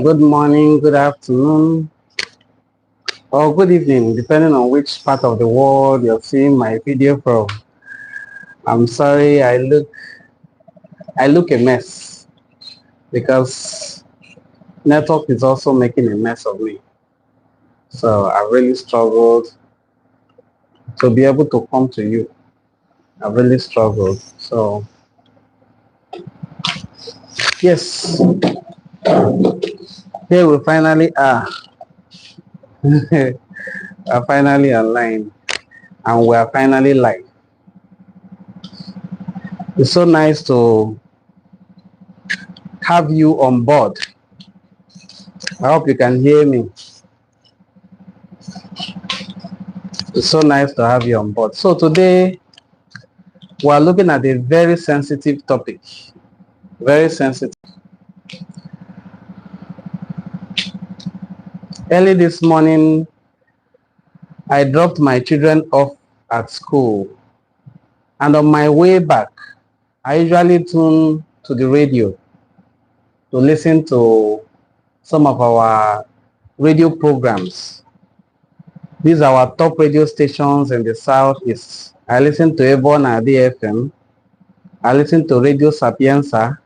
Good morning, good afternoon, or good evening, depending on which part of the world you're seeing my video from. I'm sorry, I look a mess because network is also making a mess of me. So I really struggled to be able to come to you. I really struggled. So yes, here we finally are. We are finally online and we are finally live. It's so nice to have you on board. I hope you can hear me. It's so nice to have you on board. So today we are looking at a very sensitive topic. Very sensitive. Early this morning, I dropped my children off at school. And on my way back, I usually tune to the radio to listen to some of our radio programs. These are our top radio stations in the Southeast. I listen to Ebonadi FM. I listen to Radio Sapienza.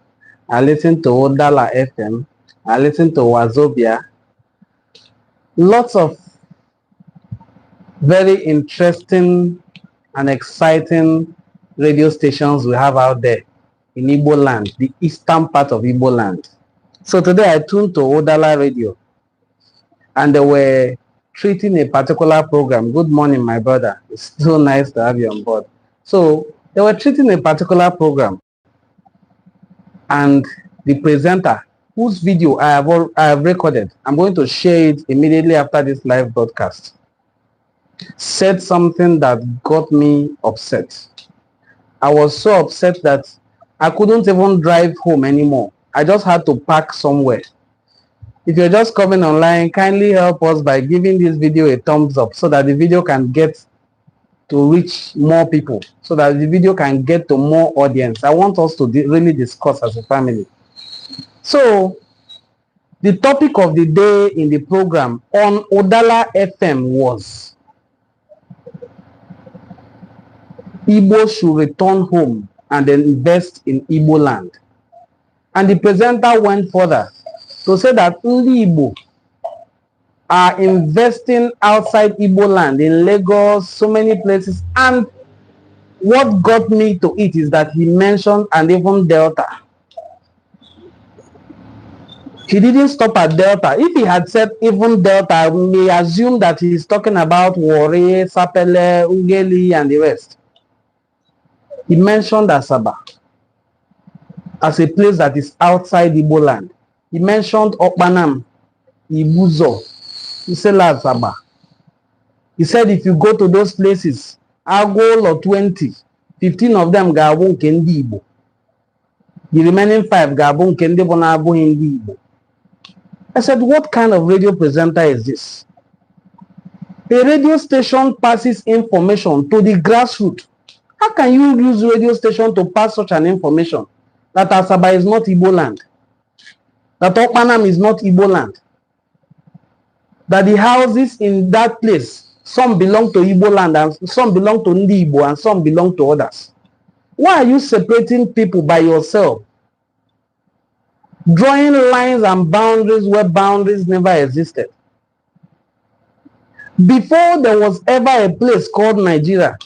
I listen to Odala FM. I listen to Wazobia. Lots of very interesting and exciting radio stations we have out there in Igboland, the eastern part of Igboland. So today I tuned to Odala Radio and they were treating a particular program. Good morning, my brother. It's so nice to have you on board. So they were treating a particular program and the presenter whose video I have recorded, I'm going to share it immediately after this live broadcast, said something that got me upset. I was so upset that I couldn't even drive home anymore. I just had to park somewhere. If you're just coming online, kindly help us by giving this video a thumbs up so that the video can get to reach more people, so that the video can get to more audience. I want us to really discuss as a family. So the topic of the day in the program on Odala FM was Igbo should return home and invest in Igboland. And the presenter went further to say that only Igbo are investing outside Igboland, in Lagos, so many places. And what got me to it is that he mentioned and even Delta. He didn't stop at Delta. If he had said even Delta, I may assume that he's talking about Warri, Sapele, Ugeli, and the rest. He mentioned Asaba as a place that is outside Igboland. He mentioned Okpanam, Ibuzo, Isela Asaba. He said if you go to those places, Agol or 20, 15 of them Gabon Kendi Igbo. The remaining 5 Gabon Kendi Bonabo Hindi Igbo. I said, what kind of radio presenter is this? A radio station passes information to the grassroots. How can you use radio station to pass such an information that Asaba is not Igboland, that Okpanam is not Igboland, that the houses in that place, some belong to Igboland and some belong to Ndi Igbo and some belong to others? Why are you separating people by yourself? Drawing lines and boundaries where boundaries never existed. Before there was ever a place called Nigeria,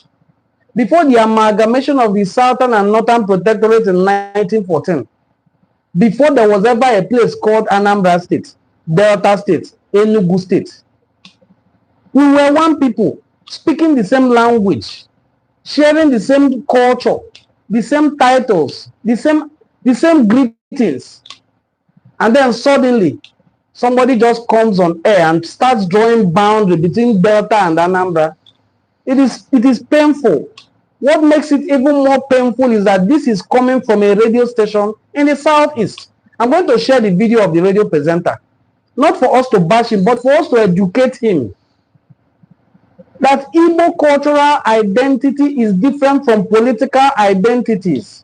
before the amalgamation of the Southern and Northern Protectorate in 1914, before there was ever a place called Anambra State, Delta State, Enugu State, we were one people, speaking the same language, sharing the same culture, the same titles, the same greetings. And then suddenly, somebody just comes on air and starts drawing boundary between Delta and Anambra. It is painful. What makes it even more painful is that this is coming from a radio station in the Southeast. I'm going to share the video of the radio presenter. Not for us to bash him, but for us to educate him. That Igbo cultural identity is different from political identities.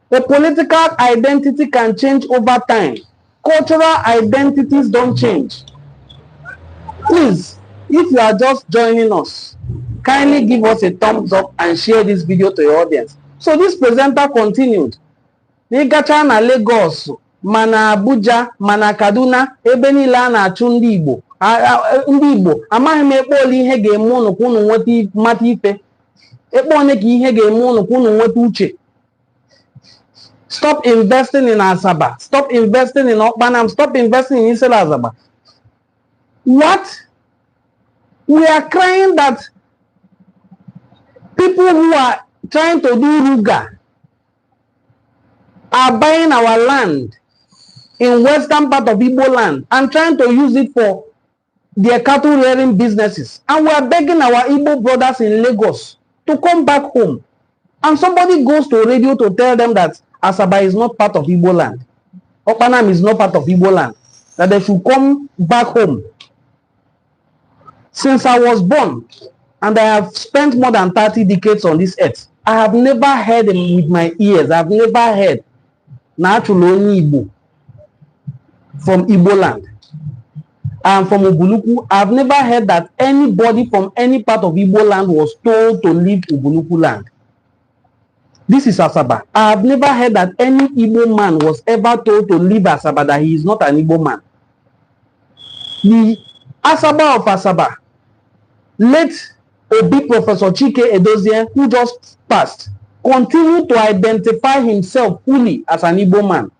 The political identity can change over time. cultural identities don't change. Please, if you are just joining us, kindly give us a thumbs up and share this video to your audience. So this presenter continued. N'ịgacha na Lagos, mana Abuja, mana Kaduna, ebe niile a na-achụ ndị Igbo. Ndị Igbo, amaghị m ekpe ole ihe ga-eme unu ka unu nweta mata ife. Ekpe one ka ihe ga-eme unu ka unu nweta uche. Stop investing in Asaba. Stop investing in Okpanam. Stop investing in Isela Asaba. What? We are crying that people who are trying to do Ruga are buying our land in western part of Igboland and trying to use it for their cattle rearing businesses. And we are begging our Igbo brothers in Lagos to come back home. And somebody goes to radio to tell them that Asaba is not part of Igboland. Okpanam is not part of Igboland. That they should come back home. Since I was born, and I have spent more than 30 decades on this earth, I have never heard with my ears, I have never heard Naturally Igbo from Igboland. I am from Ubulu-Uku. I have never heard that anybody from any part of Igboland was told to leave Ubulu-Uku land. This is Asaba. I have never heard that any Igbo man was ever told to leave Asaba, that he is not an Igbo man. The Asaba of Asaba, late Obi Professor Chike Edozie, who just passed, continued to identify himself fully as an Igbo man.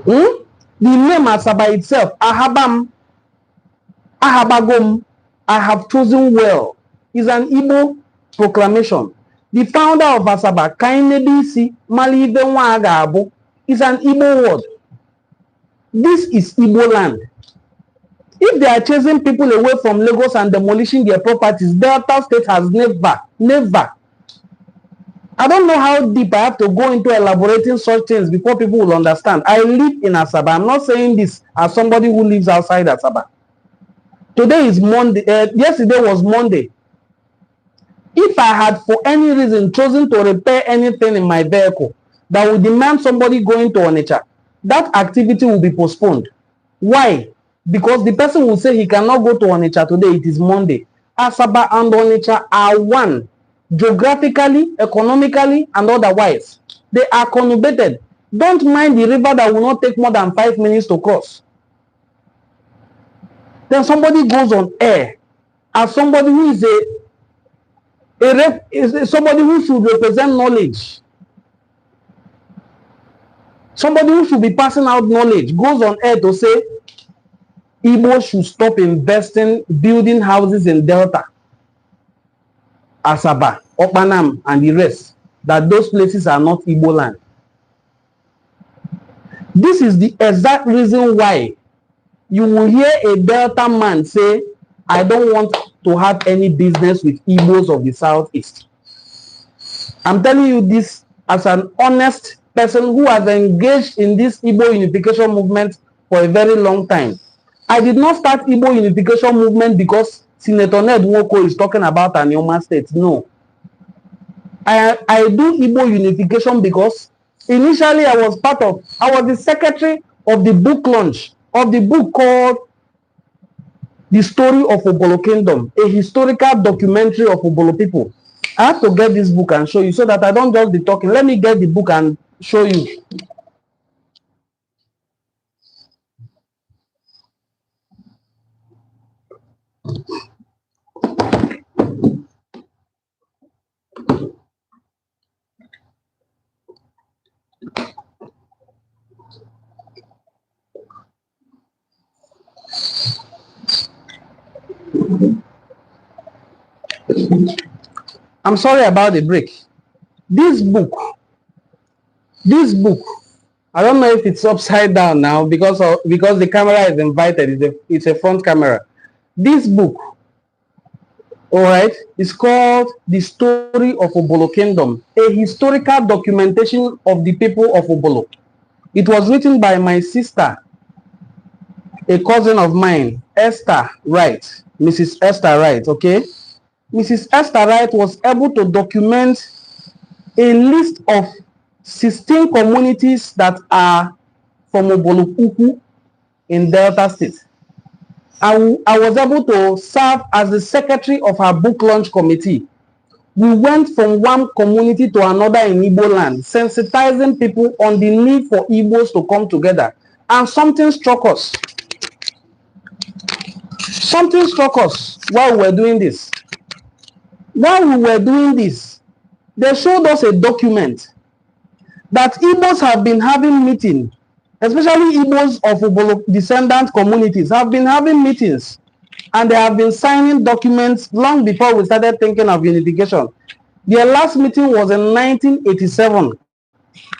The name Asaba itself, Ahabam, Ahabagom, I have chosen well, is an Igbo proclamation. The founder of Asaba, Kainebisi Malivenwagabu, is an Igbo word. This is Igbo land. If they are chasing people away from Lagos and demolishing their properties, Delta State has never. I don't know how deep I have to go into elaborating such things before people will understand. I live in Asaba. I'm not saying this as somebody who lives outside Asaba. Today is Monday. Yesterday was Monday. If I had for any reason chosen to repair anything in my vehicle that would demand somebody going to Onitsha, that activity will be postponed. Why? Because the person will say he cannot go to Onitsha today. It is Monday. Asaba and Onitsha are one. Geographically, economically, and otherwise. They are conurbated. Don't mind the river that will not take more than 5 minutes to cross. Then somebody goes on air as somebody who is somebody who should represent knowledge. Somebody who should be passing out knowledge goes on air to say Igbo should stop investing, building houses in Delta, Asaba, Okpanam, and the rest, that those places are not Igbo land. This is the exact reason why you will hear a Delta man say, I don't want to have any business with Igbos of the Southeast. I'm telling you this as an honest person who has engaged in this Igbo unification movement for a very long time. I did not start Igbo unification movement because Senator Ned Nwoko is talking about Anioma state. No. I do Igbo unification because initially I was the secretary of the book launch of the book called The Story of Ubulu Kingdom, a historical documentary of Ubulu people. I have to get this book and show you so that I don't just be talking. Let me get the book and show you. I'm sorry about the break. This book, I don't know if it's upside down now because the camera is invited. It's a front camera. This book, all right, is called The Story of Ubulu Kingdom, a historical documentation of the people of Ubulu. It was written by my sister, a cousin of mine, Esther Wright, Mrs. Esther Wright, okay? Mrs. Esther Wright was able to document a list of 16 communities that are from Ubulu-Uku in Delta State. I was able to serve as the secretary of our book launch committee. We went from one community to another in Igboland, sensitizing people on the need for Igbos to come together. And something struck us. Something struck us while we were doing this. While we were doing this, they showed us a document that Igbos have been having meetings, especially Igbos of Ubulu descendant communities have been having meetings, and they have been signing documents long before we started thinking of unification. Their last meeting was in 1987.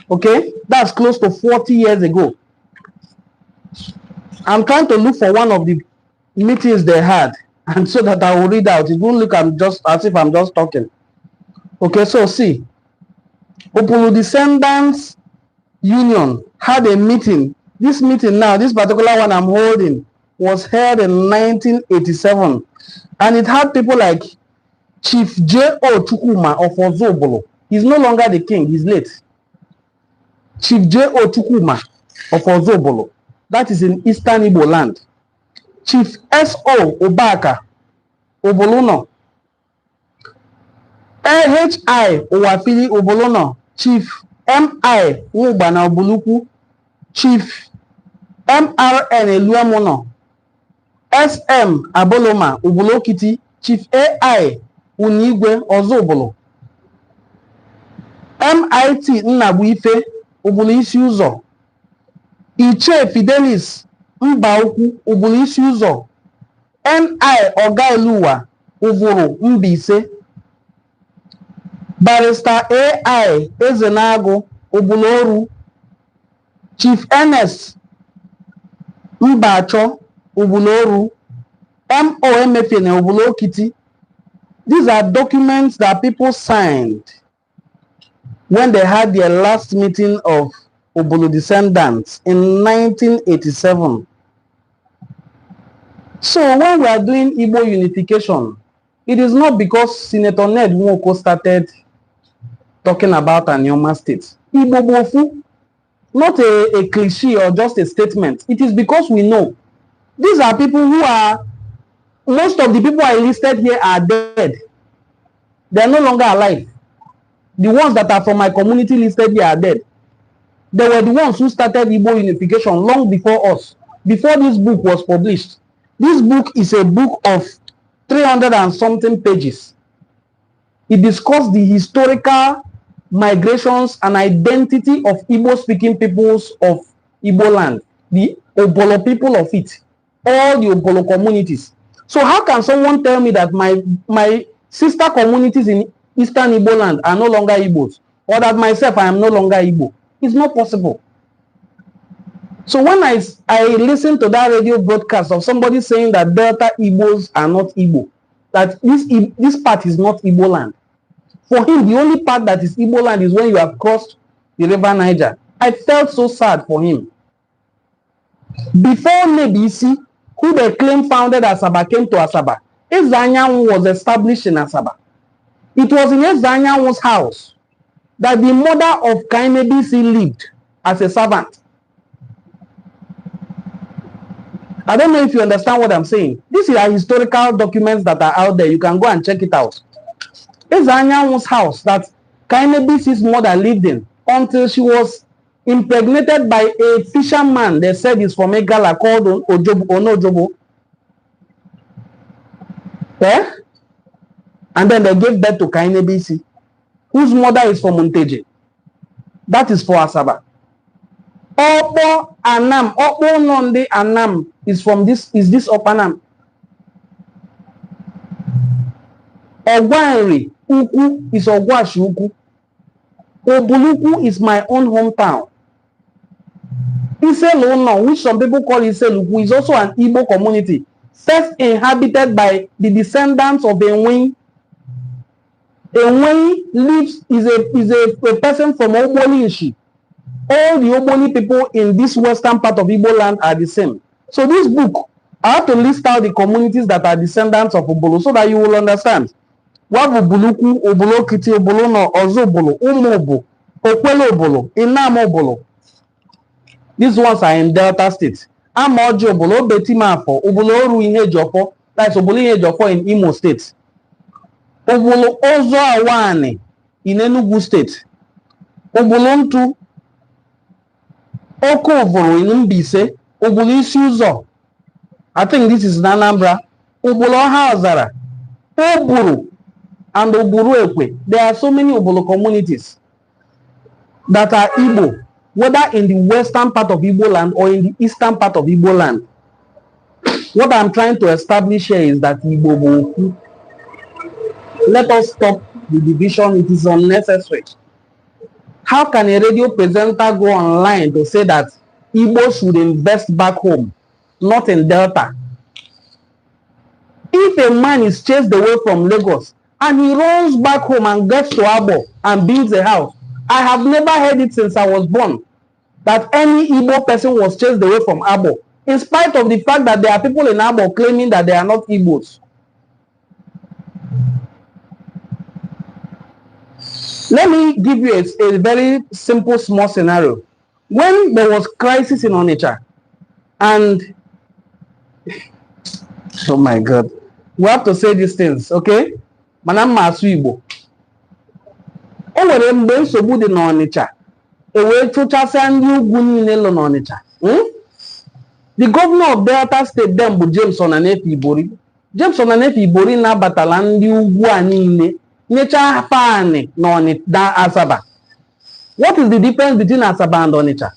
Okay, that's close to 40 years ago. I'm trying to look for one of the meetings they had, and so that I will read out. It won't look as if I'm just talking. Okay, so see, Ubulu Descendants Union had a meeting. This meeting now, this particular one I'm holding, was held in 1987, and it had people like Chief J.O. Chukwuma of Ozobolo. He's no longer the king, he's late. Chief J.O. Chukwuma of Ozobolo. That is in Eastern Igboland. Chief S.O. Obaka, Obolono. A.H.I. Owafili Obolono. Chief M.I. Ubana Ubulu-Uku. Chief M.R.N. Eluamono. S.M. Aboloma Ubulu-Okiti. Chief A.I. Unigwe Ozobolo. M.I.T. Nnabuife Ubulu-Isi Uzo. Iche Fidelis Mbaukwu Ubulu-Isi Uzo. N.I. Ogailuwa Uvuru Mbise. Barrister A.I. Ezenago Ubulu-Oru. Chief Ernest Mbacho Ubulu-Oru. M.O. Emefene Ubulu-Okiti. These are documents that people signed when they had their last meeting of Ubulu descendants in 1987. So when we are doing Igbo unification, it is not because Senator Ned Nwoko started talking about Anioma state. Igbo Bofu, not a cliche or just a statement. It is because we know these are people who are, most of the people I listed here are dead. They are no longer alive. The ones that are from my community listed here are dead. They were the ones who started Igbo unification long before us, before this book was published. This book is a book of 300 and something pages. It discusses the historical migrations and identity of Igbo-speaking peoples of Igboland, the Obolo people of it, all the Obolo communities. So how can someone tell me that my sister communities in Eastern Igboland are no longer Igbos, or that myself I am no longer Igbo? It's not possible. So when I listen to that radio broadcast of somebody saying that Delta Igbos are not Igbo, that this part is not Igboland. For him, the only part that is Igboland is when you have crossed the river Niger. I felt so sad for him. Before Nebisi, who they claim founded Asaba, came to Asaba, Ezanyanwu was established in Asaba. It was in Ezanyanwu's house that the mother of Kainebisi lived as a servant. I don't know if you understand what I'm saying. These are historical documents that are out there. You can go and check it out. Ezanyanwu's house that Kainebisi's mother lived in until she was impregnated by a fisherman. They said is from a gala called Onojobo. Yeah? And then they gave birth to Kainebisi, whose mother is from Monteje. That is for Asaba. Opo Anam, Opo Nonde Anam is from this Okpanam. Ogwanri Uku is Ogwashi Uku. Ubulu-Uku is my own hometown. Iselona, which some people call Iseluku, is also an Igbo community, first inhabited by the descendants of Enuani. Enuani is a person from Oboli-Ishi. All the Oboli people in this western part of Igbo land are the same. So this book, I have to list out the communities that are descendants of Ubulu so that you will understand. What Ubulu-Uku, Ubulu-Okiti, Ubulu-No, Ozobolo, Umobo, Okwelo Ubulu, Inamo Ubulu. These ones are in Delta State. Amoji Ubulu, Obetimafo, Ubulu Oru in Ejofo, that's Ubulu in Ejofo in Imo State. Ubulu Ozo Awani in Enugu State. Ubuluntu Oko Ubulu in Mbise, Ubulu Isuzo. I think this is Anambra. Ubulu Hazara, Uburu, and Uburu-Ekwe. There are so many Ubulu communities that are Igbo, whether in the western part of Igboland or in the eastern part of Igboland. What I'm trying to establish here is that Igbo, let us stop the division. It is unnecessary. How can a radio presenter go online to say that Igbo should invest back home, not in Delta? If a man is chased away from Lagos and he runs back home and gets to Abo and builds a house, I have never heard it since I was born that any Igbo person was chased away from Abo, in spite of the fact that there are people in Abo claiming that they are not Igbos. Let me give you a very simple, small scenario. When there was crisis in Onitsha, and oh my God, we have to say these things, okay? Manam Masu Igbo. O nwere mgbe nsogbu dị n'Ọnịcha, wee chụchasịa ndị ugwu niile nọ n'Ọnịcha. The governor of Delta State then bụ James Onanefe-Ibori. James Onanefe-Ibori nabatala ndị ugwu a niile nyecha paanị na Asaba. What is the difference between Asaba and Onitsha?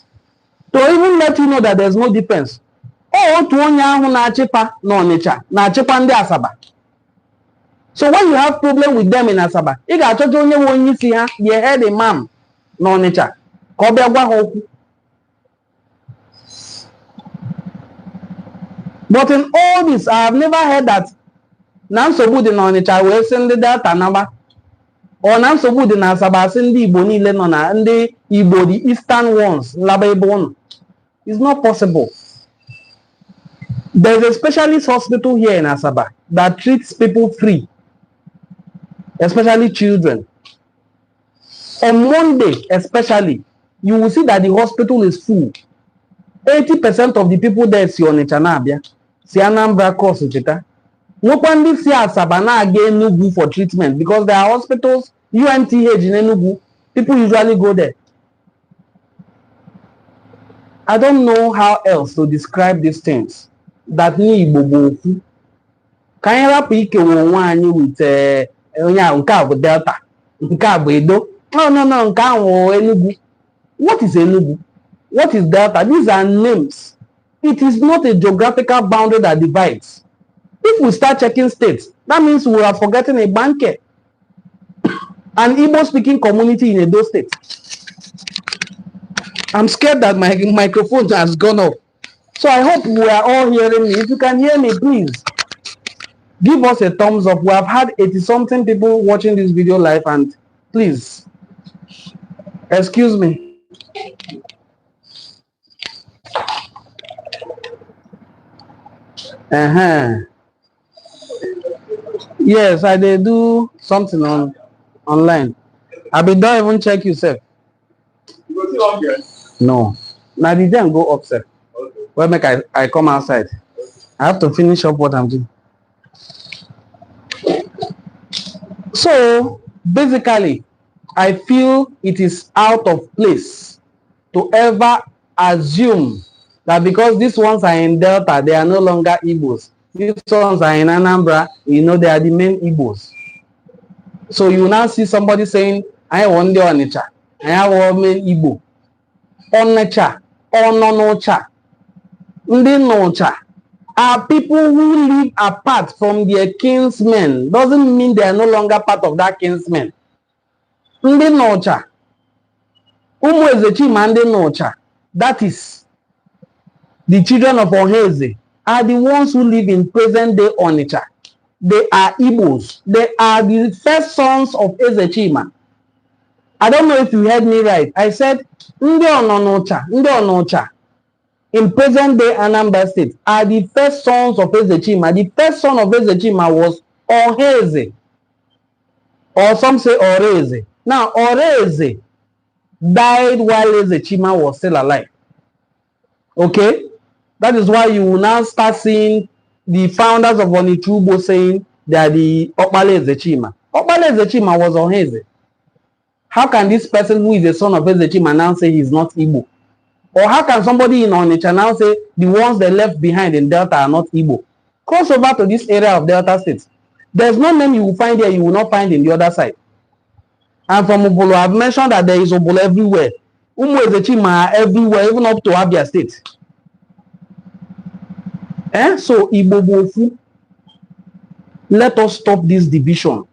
To even let you know that there's no difference. Otu onye ahụ na-achịkwa n'Ọnịcha na-achịkwa ndị Asaba. So when you have problem with them in Asaba, ị ga-achọcha onye nwe onye isi ha, the head imam n'Ọnịcha, ka ọ bịa gwa ha okwu. But in all this, I have never heard that na nsogbu dị n'Ọnịcha wee sị ndị Delta naba, or na nsogbu dị n'Asaba sị ndị Igbo niile nọ na ndị Igbo, the eastern ones, laba ebe unu. It's not possible. There's a specialist hospital here in Asaba that treats people free, especially children. On Monday, especially, you will see that the hospital is full. 80% of the people there si Onitsha na-abịa, si Anambra course cheta. Nwekwa ndị si Asaba na-aga Enugu for treatment because there are hospitals, UNTH in Enugu. People usually go there. I don't know how else to describe these things. That ni Igbo bụ ka anyị rapụ ikewa onwe anyị with onye ahụ nke a bụ Delta, nke a bụ Edo. No, nke ahụ Enugu. What is Enugu? What is Delta? These are names. It is not a geographical boundary that divides. If we start checking states, that means we are forgetting a Banke, an Igbo-speaking community in Edo State. I'm scared that my microphone has gone off. So I hope we are all hearing me. If you can hear me, please give us a thumbs up. We have had 80-something people watching this video live, and please, excuse me. Yes, I did do something online. I don't even check yourself. No. Now they didn't go up, sir. Well, make I come outside. I have to finish up what I'm doing. So basically, I feel it is out of place to ever assume that because these ones are in Delta, they are no longer Igbos. These ones are in Anambra, you know, they are the main Igbos. So you now see somebody saying, I want the Onitsha, I want main Igbo. Onitsha, Ononocha, Ndị Nocha are people who live apart from their kinsmen. Doesn't mean they are no longer part of that kinsmen. Ndị Nocha, Ụmụ Ezechima Ndị Nocha, that is the children of Oheze, are the ones who live in present-day Onitsha. They are Igbos. They are the first sons of Ezechima. I don't know if you heard me right. I said, Ndị Onocha, in present-day Anambra State, are the first sons of Ezechima. The first son of Ezechima was Oheze, or some say Oreze. Now, Oreze, died while Ezechima was still alive. Okay? That is why you will now start seeing the founders of Onitrubo saying they are the Okpale Ezechima. Okpale Ezechima was Oheze. How can this person who is the son of Ezechima now say he's not Igbo? Or how can somebody in Onitsha now say the ones they left behind in Delta are not Igbo? Cross over to this area of Delta states. There's no name you will find here you will not find in the other side. And from Ubulu, I've mentioned that there is Ubulu everywhere. Umu Ezechima are everywhere, even up to Abia State. So, Igbo Bofu, let us stop this division.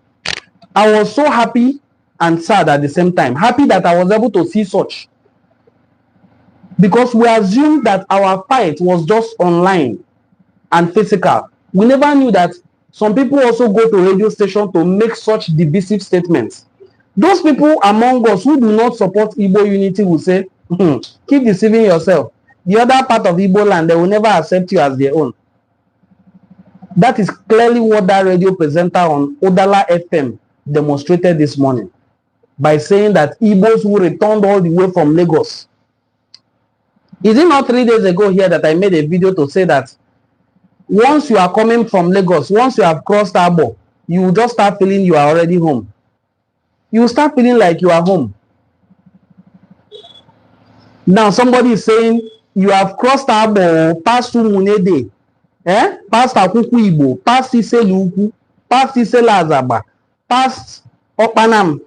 I was so happy and sad at the same time. Happy that I was able to see such. Because we assumed that our fight was just online and physical. We never knew that some people also go to radio stations to make such divisive statements. Those people among us who do not support Igbo unity will say, keep deceiving yourself. The other part of Igboland, they will never accept you as their own. That is clearly what that radio presenter on Odala FM demonstrated this morning by saying that Igbos who returned all the way from Lagos. Is it not 3 days ago here that I made a video to say that once you are coming from Lagos, once you have crossed Abo, you will just start feeling you are already home. You will start feeling like you are home. Now somebody is saying you have crossed Abo, passed through Munede, past Akuku Igbo, past Iselu-Uku, past Asaba, past Okpanam,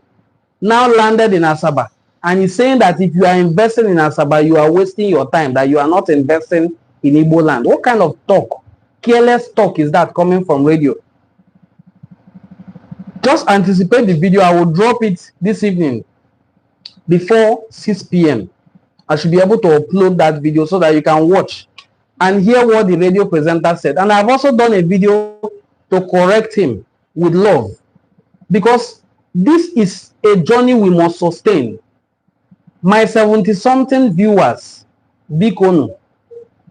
now landed in Asaba. And he's saying that if you are investing in Asaba, you are wasting your time, that you are not investing in Igboland. What kind of talk, careless talk is that coming from radio? Just anticipate the video. I will drop it this evening before 6 p.m. I should be able to upload that video so that you can watch and hear what the radio presenter said. And I've also done a video to correct him with love, because this is a journey we must sustain. My 70-something viewers, Bikonu,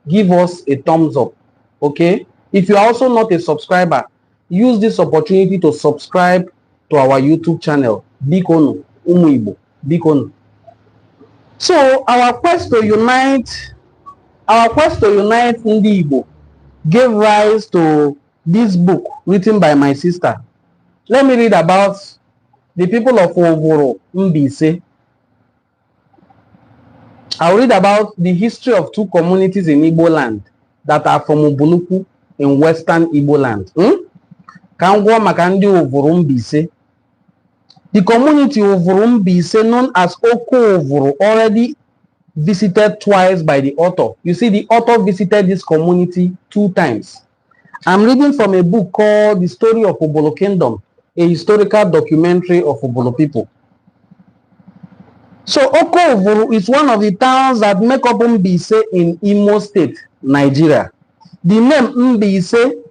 give us a thumbs up, okay? If you are also not a subscriber, use this opportunity to subscribe to our YouTube channel, Bikonu, Umuibo, Bikonu. So our quest to unite Ndi Igbo gave rise to this book written by my sister. Let me read about the people of Ovoro Mbise. I'll read about the history of two communities in Igboland that are from Ubulu-Uku in western Igboland. Kangwa Makandi Ovoro Mbise. The community of Ovoro Mbise, known as Oko Ovoro, already visited twice by the author. You see, the author visited this community 2 times. I'm reading from a book called The Story of Ubulu Kingdom, a historical documentary of Ubulu people. So Oko Ovoro is one of the towns that make up Mbise in Imo State, Nigeria. The name Mbise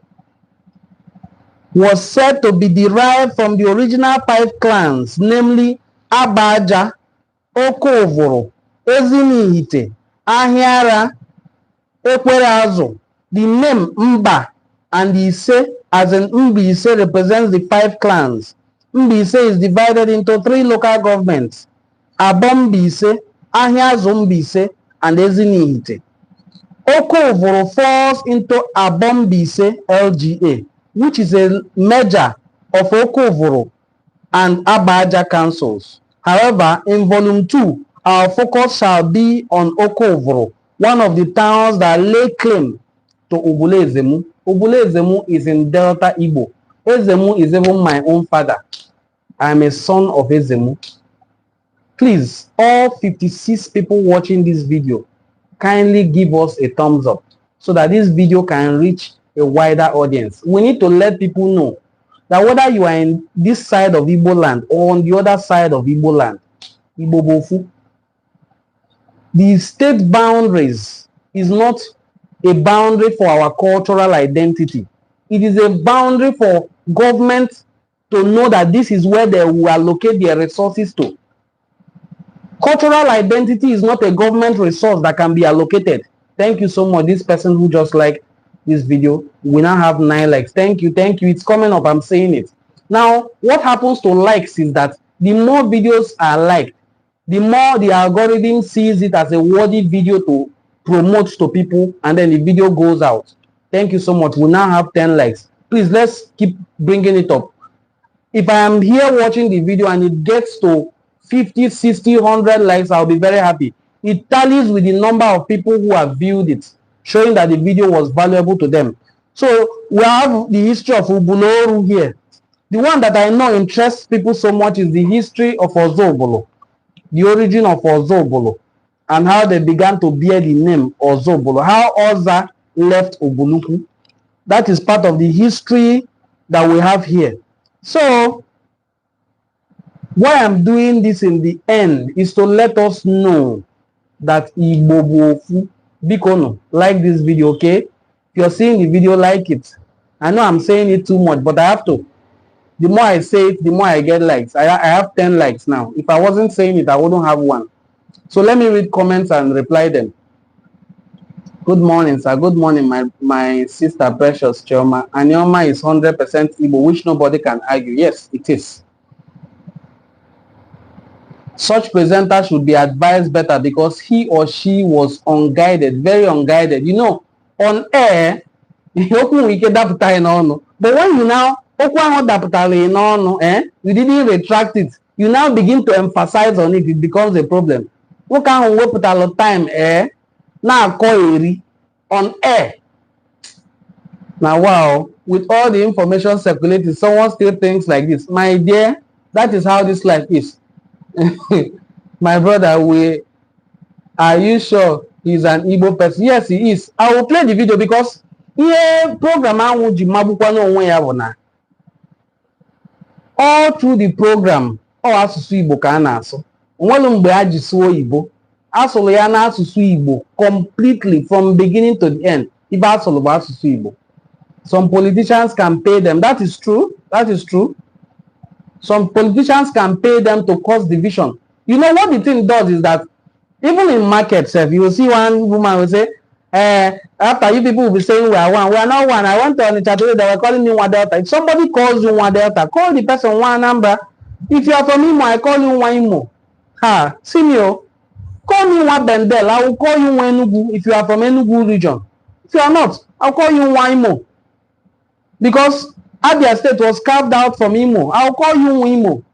was said to be derived from the original 5 clans, namely Abaja, Oko Ovoro, Ezinihite, Ahiara, Ekwerazo. The name Mba and Ise, as in Mbise, represents the 5 clans. Mbise is divided into 3 local governments: Abombise, Ahiazumbise, and Ezinihite. Oko Ovoro falls into Abombise LGA, which is a merger of Oko Ovoro and Abaja councils. However, in volume 2, our focus shall be on Oko Ovoro, one of the towns that lay claim to Ubulu-Ezemu. Ubulu-Ezemu is in Delta Igbo. Ezemu is even my own father. I am a son of Ezemu. Please, all 56 people watching this video, kindly give us a thumbs up so that this video can reach a wider audience. We need to let people know that whether you are in this side of Igboland or on the other side of Igboland, Igbo Bofu, the state boundaries is not a boundary for our cultural identity. It is a boundary for government to know that this is where they will allocate their resources to. Cultural identity is not a government resource that can be allocated. Thank you so much. This person who just liked this video, we now have 9 likes. Thank you, thank you. It's coming up, I'm saying it. Now, what happens to likes is that the more videos are liked, the more the algorithm sees it as a worthy video to promote to people, and then the video goes out. Thank you so much. We now have 10 likes. Please, let's keep bringing it up. If I am here watching the video and it gets to 50, 60, 100 likes, I'll be very happy. It tallies with the number of people who have viewed it, showing that the video was valuable to them. So we have the history of Ubulu-Uku here. The one that I know interests people so much is the history of Ozobolo, the origin of Ozobolo, and how they began to bear the name Ozobolo, how Oza left Ubulu-Uku. That is part of the history that we have here. So why I'm doing this in the end is to let us know that Igbo Bikono, like this video, okay? If you're seeing the video, like it. I know I'm saying it too much, but I have to. The more I say it, the more I get likes. I have 10 likes now. If I wasn't saying it, I wouldn't have one. So let me read comments and reply them. Good morning, sir. Good morning, my sister, precious Chioma. Anioma is 100% Igbo, which nobody can argue. Yes, it is. Such presenter should be advised better because he or she was unguided, very unguided. You know, on air, but when you now you didn't retract it, you now begin to emphasize on it, it becomes a problem. What can we put a lot of time now call on air? Now wow, with all the information circulating, someone still thinks like this. My dear, that is how this life is. My brother, are you sure he's an Igbo person? Yes, he is. I will play the video because program all through the program, asụsụ Igbo ka a na-asụ. Onwelu mgbe a ji sụọ Igbo, asụlụ ya na asụsụ Igbo completely from beginning to the end. Ibe asụlụ bụ asụsụ Igbo. Some politicians can pay them. That is true. That is true. Some politicians can pay them to cause division. You know what the thing does is that even in markets, you will see one woman will say, after you people will be saying we are one, we are not one. I went on the chat today, they were calling me one Delta. If somebody calls you one Delta, call the person one number. If you are from Imo, I call you one Imo. Ha, Simio, call me one Bendel. I will call you one Enugu if you are from Enugu region. If you are not, I'll call you one Imo. Because Abia State was carved out from Imo. I'll call you Imo.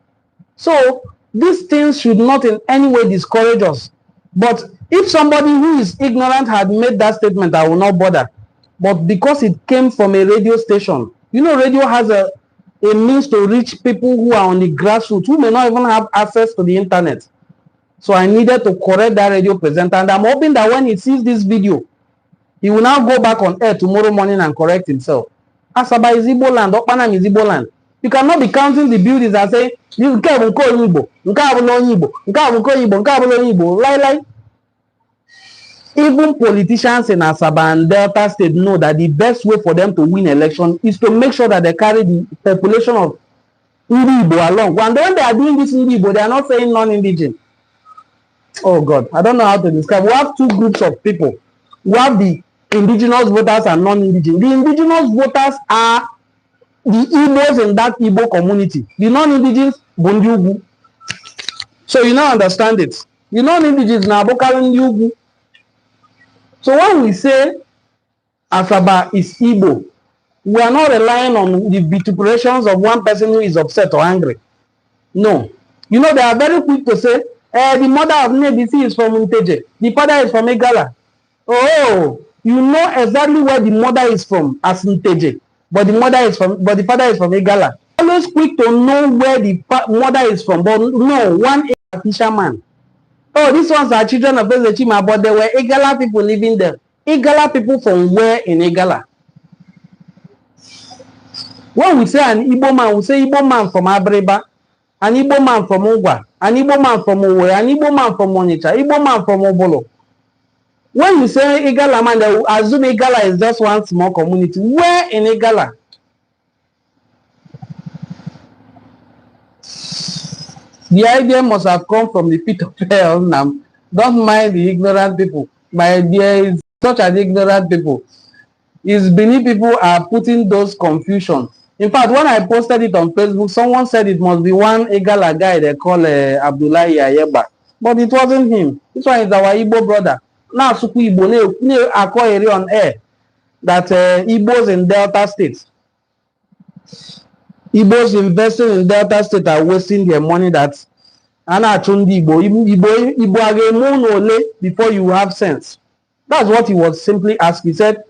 So these things should not in any way discourage us. But if somebody who is ignorant had made that statement, I will not bother. But because it came from a radio station, you know, radio has a means to reach people who are on the grassroots, who may not even have access to the internet. So I needed to correct that radio presenter. And I'm hoping that when he sees this video, he will now go back on air tomorrow morning and correct himself. Asaba is Igboland, Okpanam is Igboland. You cannot be counting the buildings and say, you can't call Igbo, you can't call Igbo, you can't call Igbo, you can't call Igbo. Like, even politicians in Asaba and Delta State know that the best way for them to win election is to make sure that they carry the population of Igbo along. And when they are doing this in Igbo, they are not saying non-indigene. Oh God, I don't know how to describe. We have two groups of people. We have the indigenous voters and non-indigene. The indigenous voters are the Igbos in that Igbo community. The non-indigenes, Bundugu. So you now understand it. The non-indigenes now Bokalan Yugu. So when we say Asaba is Igbo, we are not relying on the vituperations of one person who is upset or angry. No. You know, they are very quick to say, the mother of Nebisi is from Nteje. The father is from Igala. Oh, you know exactly where the mother is from as Nteje, but the father is from Igala. Always quick to know where the mother is from, but no, one is a fisherman. Oh, these ones are children of Ezechima, but there were Igala people living there. Igala people from where in Igala? When we say an Igbo man, we say Igbo man from Abreba, an Igbo man from Ugwa, an Igbo man from Uwe, an Igbo man from Onitsha, Igbo man from Obolo. When you say Igala man, they will assume Igala is just one small community. Where in Igala? The idea must have come from the pit of hell now. Don't mind the ignorant people. My idea is such an ignorant people. It's Benin people are putting those confusion. In fact, when I posted it on Facebook, someone said it must be one Igala guy they call Abdullahi Ayeba. But it wasn't him. This one is our Igbo brother. Now, Suku Igbo, on air that Igbos in Delta State, Igbos investing in Delta State are wasting their money. That Ana Chundi Igbo before you have sense. That's what he was simply asking. He said,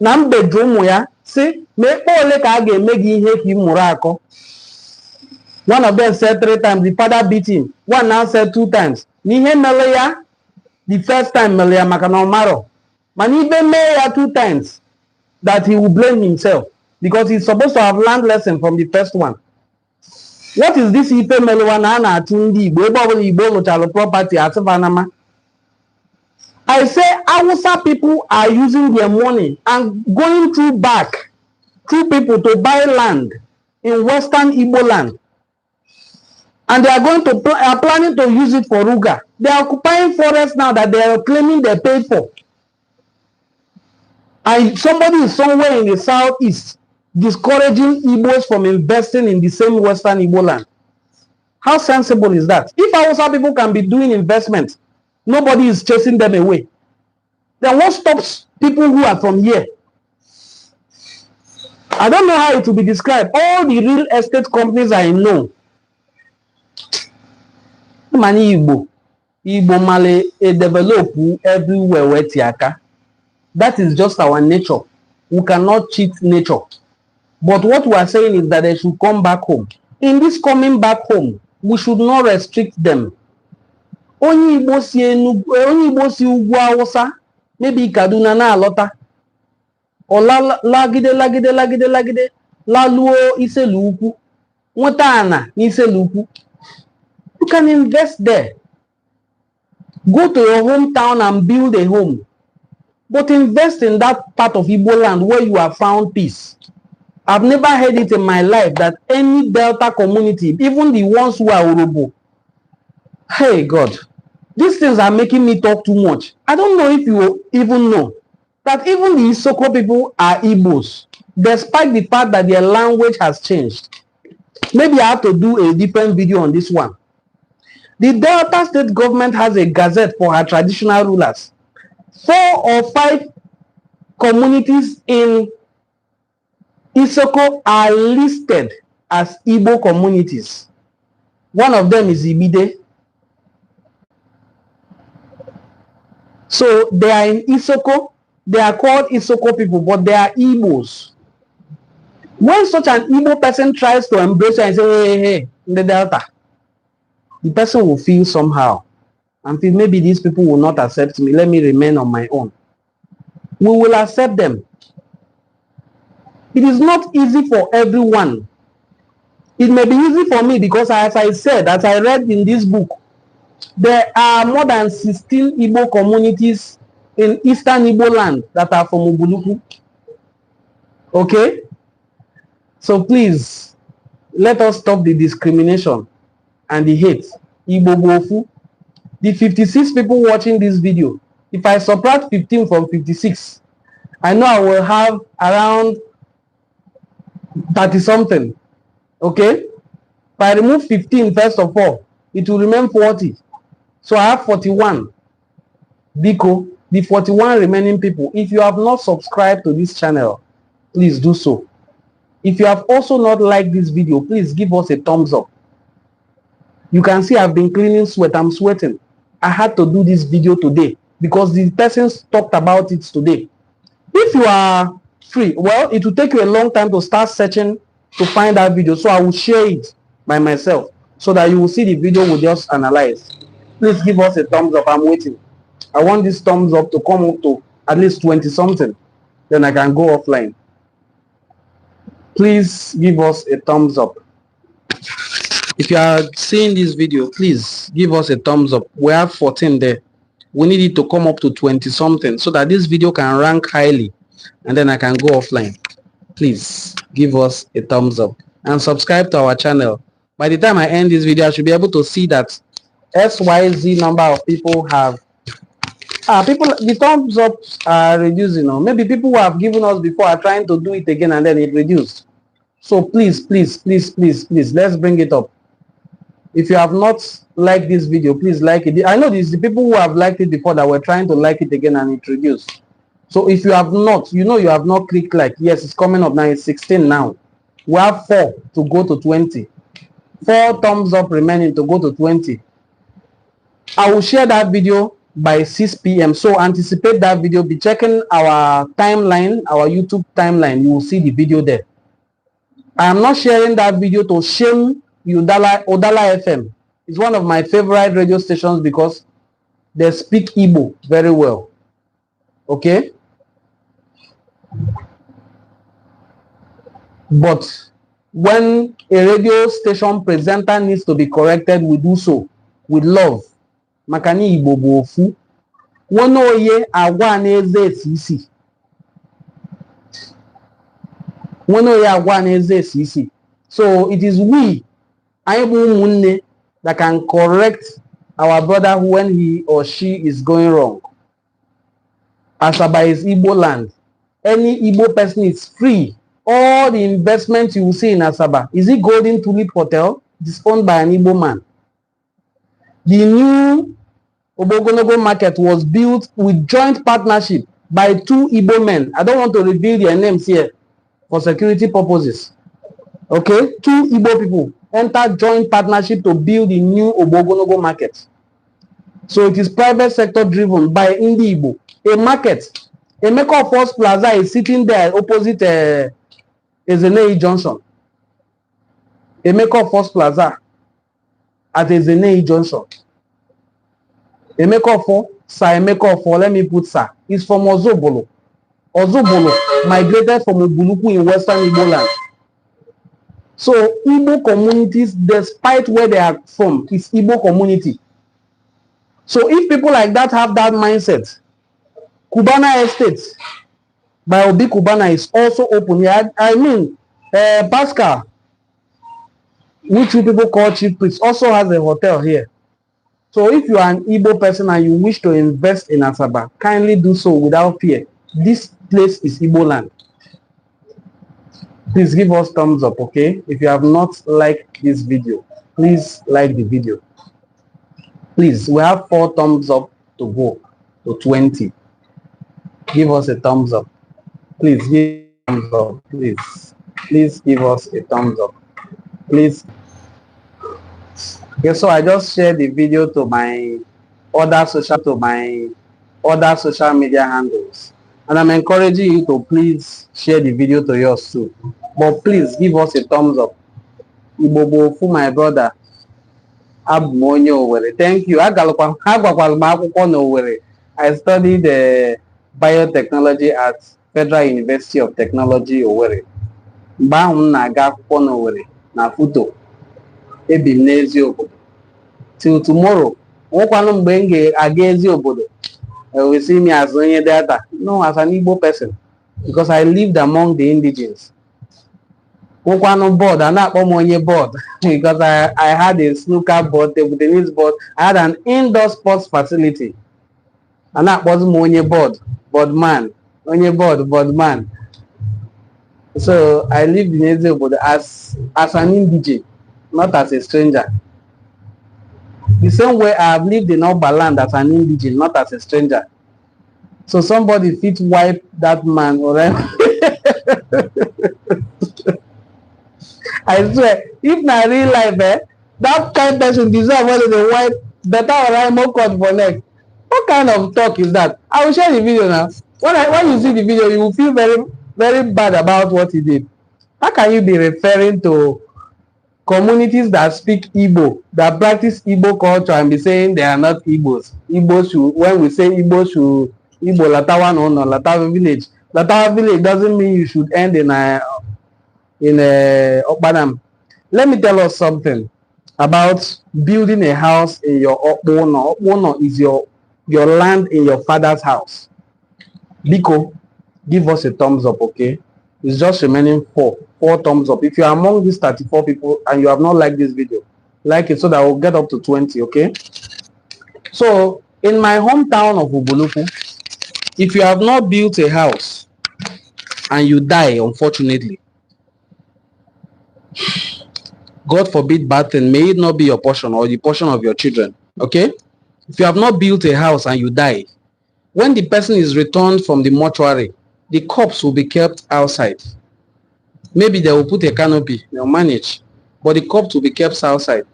Nambe Jomoya, see, me ole ka ga eme gi ihe ki murako. One of them said 3 times, the father beat him. One now said 2 times. Nihe Melea, the first time Melea Makanomaro. Man even Melea 2 times that he will blame himself because he's supposed to have learned lesson from the first one. What is this Ife Melwana na Tundi? Igbo property at Savanama? I say Hausa people are using their money and going through people to buy land in Western Igboland. And they are going to are planning to use it for Ruga. They are occupying forests now that they are claiming they paid for. And somebody is somewhere in the southeast discouraging Igbos from investing in the same Western Igboland. How sensible is that? If Hausa people can be doing investment, nobody is chasing them away. Then what stops people who are from here? I don't know how it will be described. All the real estate companies I know, Mani Igbo male develop everywhere where tiaka. That is just our nature. We cannot cheat nature. But what we are saying is that they should come back home. In this coming back home, we should not restrict them. Only Igbo si ugwu Hausa, maybe Kaduna na alota. Or lagide, laluo Iseluku, Watana Iseluku. You can invest there. Go to your hometown and build a home. But invest in that part of Igbo land where you have found peace. I've never heard it in my life that any Delta community, even the ones who are Urobo, hey God, these things are making me talk too much. I don't know if you even know that even the Isoko people are Igbos, despite the fact that their language has changed. Maybe I have to do a different video on this one. The Delta state government has a gazette for her traditional rulers. 4 or 5 communities in Isoko are listed as Igbo communities. One of them is Ibide. So they are in Isoko. They are called Isoko people, but they are Igbos. When such an Igbo person tries to embrace you and say, hey, in the Delta, the person will feel somehow and feel maybe these people will not accept me. Let me remain on my own. We will accept them. It is not easy for everyone. It may be easy for me because, as I said, as I read in this book, there are more than 16 Igbo communities in Eastern Igboland that are from Ubulu-Uku. Okay? So please, let us stop the discrimination and the hate. Igbo Gofu. The 56 people watching this video, if I subtract 15 from 56, I know I will have around 30 something. Okay? If I remove 15 first of all, it will remain 40. So I have 41. Biko, the 41 remaining people, if you have not subscribed to this channel, please do so. If you have also not liked this video, please give us a thumbs up. You can see I've been cleaning sweat. I'm sweating. I had to do this video today because the persons talked about it today. If you are free, well, it will take you a long time to start searching to find that video. So I will share it by myself so that you will see the video we just analyze. Please give us a thumbs up. I'm waiting. I want this thumbs up to come up to at least 20 something. Then I can go offline. Please give us a thumbs up. If you are seeing this video, please give us a thumbs up. We have 14 there. We need it to come up to 20 something so that this video can rank highly and then I can go offline. Please give us a thumbs up and subscribe to our channel. By the time I end this video, I should be able to see that XYZ number of people have the thumbs up are reducing. Maybe people who have given us before are trying to do it again and then it reduced. So please, let's bring it up. If you have not liked this video, please like it. I know these the people who have liked it before that were trying to like it again and introduce. So if you have not, you know you have not clicked like. Yes, it's coming up now. It's 16 now. We have 4 to go to 20. 4 thumbs up remaining to go to 20. I will share that video by 6 p.m. So anticipate that video. Be checking our timeline, our YouTube timeline. You will see the video there. I am not sharing that video to shame Odala FM. It's one of my favorite radio stations because they speak Igbo very well. Okay? But when a radio station presenter needs to be corrected, we do so with love. Makani Igbo bofu. Wono ye agwa n'eze esi. Wono ye agwa n'eze esi. So it is we, that can correct our brother when he or she is going wrong. Asaba is Igboland. Any Igbo person is free. All the investments you will see in Asaba. Is it Golden Tulip Hotel? It is owned by an Igbo man. The new Obogonogo market was built with joint partnership by 2 Igbo men. I don't want to reveal their names here for security purposes. Okay? 2 Igbo people entered joint partnership to build the new Obogonogo market. So it is private sector driven by Indi Igbo. A market. A Emeka First Plaza is sitting there opposite Ezenei Junction. Emeka First Plaza at Ezenei Junction. Emeka First, Sir Emeka First, let me put Sir, is from Ozobolo. Ozobolo migrated from Ubulu-Uku in Western Igboland. So Igbo communities, despite where they are from, is Igbo community. So if people like that have that mindset, Cubana Estate by Obi Cubana is also open here. I mean, Pascal, which you people call Chief Priest, also has a hotel here. So if you are an Igbo person and you wish to invest in Asaba, kindly do so without fear. This place is Igboland. Please give us thumbs up, okay? If you have not liked this video, please like the video. Please, we have 4 thumbs up to go to 20. Give us a thumbs up. Please give a thumbs up, please. Please give us a thumbs up. Please. Okay, so I just shared the video to my other social media handles. And I'm encouraging you to please share the video to yours too. But please give us a thumbs up. Igbo for my brother. Thank you. I studied biotechnology at Federal University of Technology Owerri. Na photo. Till tomorrow. We will see me as only data. No, as an Igbo person. Because I lived among the indigenes. Board, I'm not board because I had a snooker board, table tennis board. I had an indoor sports facility. And that was only board man. Only board man. So I lived in Ezeobodo as an indigene, not as a stranger. The same way I have lived in Ubulu as an indigene, not as a stranger. So somebody fit wipe that man, alright? I swear, if na real life, that kind of person deserve whether they wipe better or right more cut for next. What kind of talk is that? I will share the video now. When you see the video, you will feel very, very bad about what he did. How can you be referring to communities that speak Igbo, that practice Igbo culture, and be saying they are not Igbos? Igbos should, when we say Igbo should, Igbo Latawa no Latawa village. Latawa village doesn't mean you should end in Okpanam. Let me tell us something about building a house in your Okpono. Okpono is your land in your father's house. Biko, give us a thumbs up, okay? It's just remaining 4 thumbs up. If you are among these 34 people and you have not liked this video, like it so that we'll get up to 20, okay? So in my hometown of Ubulu-Uku, if you have not built a house and you die, unfortunately, God forbid bad thing, may it not be your portion or the portion of your children. Okay? If you have not built a house and you die, when the person is returned from the mortuary, the corpse will be kept outside. Maybe they will put a canopy, they'll manage, but the corpse will be kept outside.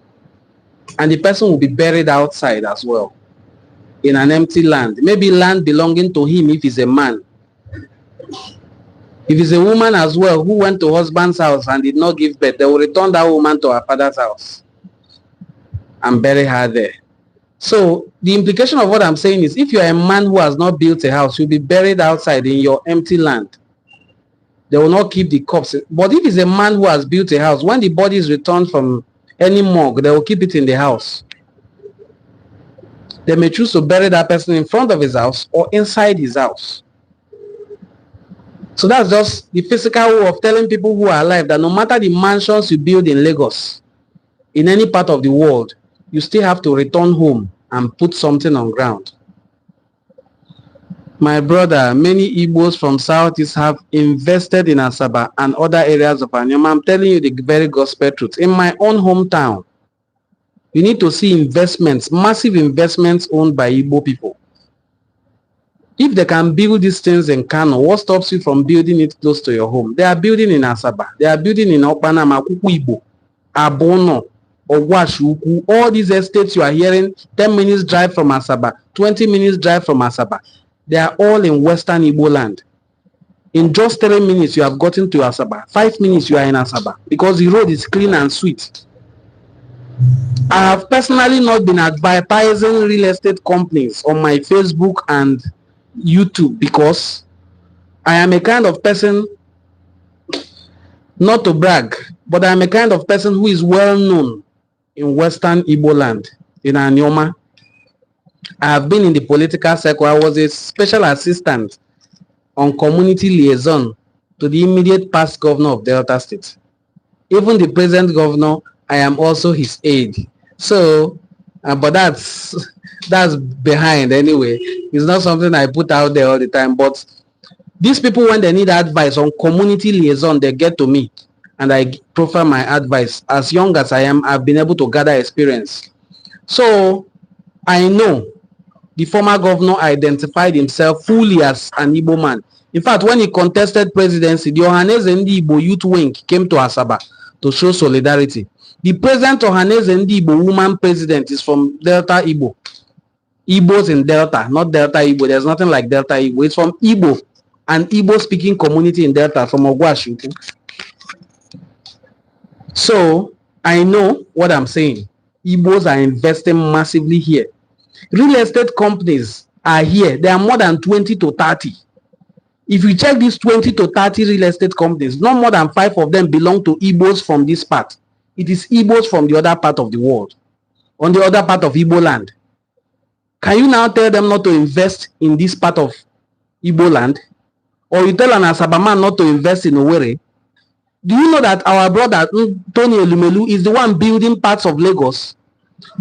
And the person will be buried outside as well, in an empty land. Maybe land belonging to him if he's a man. If it's a woman as well who went to husband's house and did not give birth, they will return that woman to her father's house and bury her there. So the implication of what I'm saying is, if you're a man who has not built a house, you'll be buried outside in your empty land. They will not keep the corpse. But if it's a man who has built a house, when the body is returned from any morgue, they will keep it in the house. They may choose to bury that person in front of his house or inside his house. So that's just the physical way of telling people who are alive that no matter the mansions you build in Lagos, in any part of the world, you still have to return home and put something on ground. My brother, many Igbos from Southeast have invested in Asaba and other areas of Anioma. I'm telling you the very gospel truth. In my own hometown, you need to see investments, massive investments owned by Igbo people. If they can build these things in Kano, what stops you from building it close to your home? They are building in Asaba. They are building in Okpanam, Igbo, Abono, Ogwashuku. All these estates you are hearing, 10 minutes drive from Asaba, 20 minutes drive from Asaba. They are all in Western Igboland. In just 3 minutes, you have gotten to Asaba. 5 minutes, you are in Asaba because the road is clean and sweet. I have personally not been advertising real estate companies on my Facebook and YouTube because I am a kind of person, not to brag, but I am a kind of person who is well known in Western Igboland, in Anioma. I have been in the political circle. I was a special assistant on community liaison to the immediate past governor of Delta State. Even the present governor, I am also his aide. So, but that's behind anyway. It's not something I put out there all the time. But these people, when they need advice on community liaison, they get to me and I profile my advice. As young as I am, I've been able to gather experience. So I know the former governor identified himself fully as an Igbo man. In fact, when he contested presidency, the Ohaneze Ndi Igbo Youth Wing came to Asaba to show solidarity. The present Ohaneze Ndi Igbo woman president is from Delta Igbo. Igbos in Delta, not Delta Igbo. There's nothing like Delta Igbo. It's from Igbo, an Igbo-speaking community in Delta from Ogwashuku. So I know what I'm saying. Igbos are investing massively here. Real estate companies are here. There are more than 20 to 30. If you check these 20 to 30 real estate companies, not more than 5 of them belong to Igbos from this part. It is Igbos from the other part of the world, on the other part of Igboland. Can you now tell them not to invest in this part of Igboland? Or you tell an Asaba man not to invest in Owerri? Do you know that our brother, Tony Elumelu, is the one building parts of Lagos?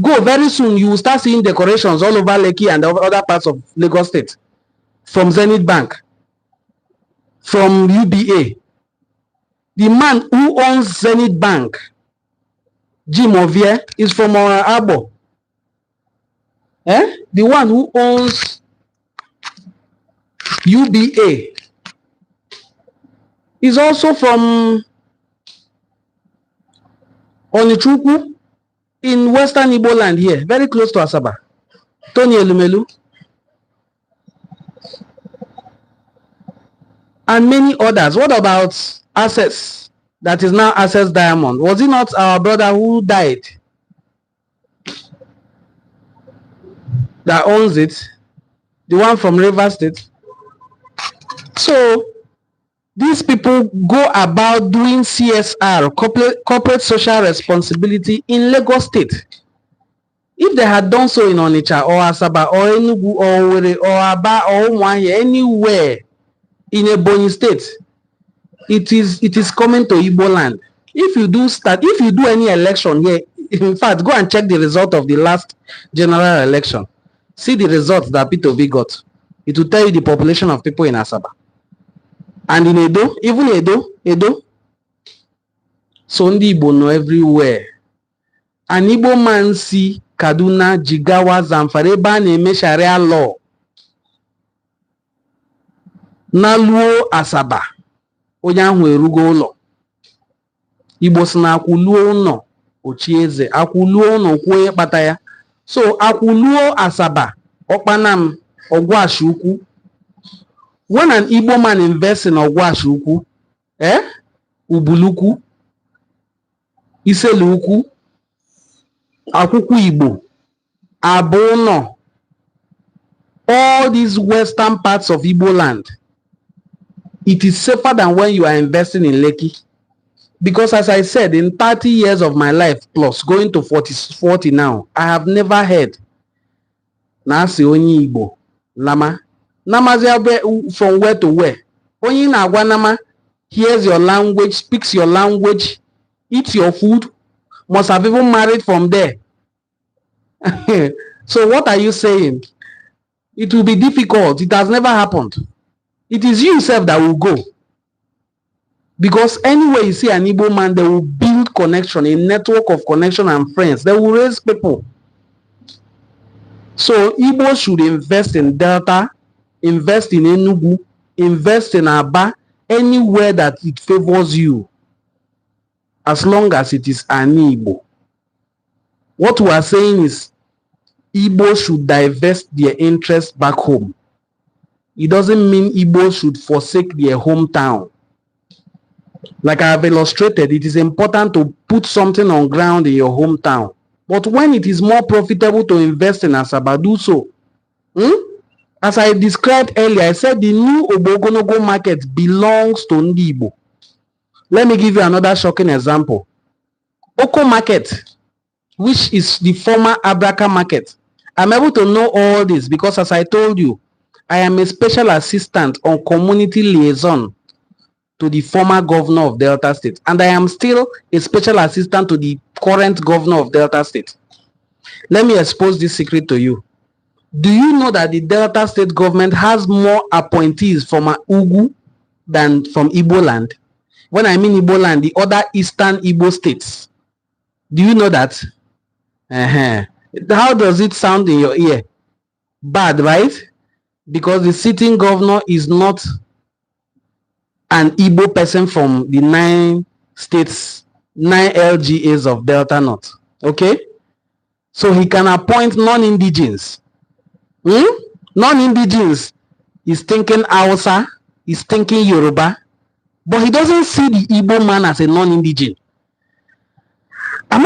Go, very soon you will start seeing decorations all over Lekki and other parts of Lagos State. From Zenith Bank, from UBA. The man who owns Zenith Bank, Jim Ovie, is from our Abo. The one who owns UBA is also from Onichuku in Western Igboland here, very close to Asaba. Tony Elumelu. And many others. What about Access? That is now Access Diamond. Was it not our brother who died that owns it? The one from Rivers State. So these people go about doing CSR, corporate social responsibility in Lagos State. If they had done so in Onitsha or Asaba or Enugu or Owerri or Aba or Umuahia, anywhere in Ebonyi State, it is coming to Igboland. If you do any election here, in fact, go and check the result of the last general election. See the results that P2V got. It will tell you the population of people in Asaba. And in Edo, even Edo. So ndị Igbo nọ everywhere. An Igbo man si Kaduna, Jigawa, Zamfara ebe a na-eme Sharia law na luo Asaba, onye ahụ erugo ụlọ. Igbo si na akwụluo ụlọ ochie eze, akwụluo ụlọ kwuo onye kpata ya. So akwụluo Asaba, Okpanam, Ogwashi-Ukwu. When an Igbo man invests in Ogwashi-Ukwu, Ubulu-Uku, Iselu-Ukwu, Akwụkwọ Igbo, Abono, all these western parts of Igboland, it is safer than when you are investing in Lekki. Because as I said, in 30 years of my life plus, going to 40 now, I have never heard na-asị onye Igbo Lama. Namazi from where to where? Onye na-agwa Nama hears your language, speaks your language, eats your food, must have even married from there. So what are you saying? It will be difficult. It has never happened. It is you yourself that will go. Because anywhere you see an Igbo man, they will build connection, a network of connection and friends. They will raise people. So Igbo should invest in Delta, invest in Enugu, invest in Aba, anywhere that it favors you, as long as it is an Igbo. What we are saying is Igbo should divest their interest back home. It doesn't mean Igbo should forsake their hometown. Like I have illustrated, it is important to put something on ground in your hometown. But when it is more profitable to invest in Asaba, do so. As I described earlier, I said the new Obogonogo market belongs to Ndi Igbo. Let me give you another shocking example. Oko market, which is the former Abraka market. I'm able to know all this because, as I told you, I am a special assistant on community liaison to the former governor of Delta State. And I am still a special assistant to the current governor of Delta State. Let me expose this secret to you. Do you know that the Delta State government has more appointees from Ugu than from Igboland? When I mean Igboland, the other eastern Igbo states. Do you know that? How does it sound in your ear? Bad, right? Because the sitting governor is not an Igbo person from the 9 states, 9 LGAs of Delta North. Okay? So he can appoint non-indigenes. Non-indigenes is thinking Hausa, is thinking Yoruba, but he doesn't see the Igbo man as a non-indigene. I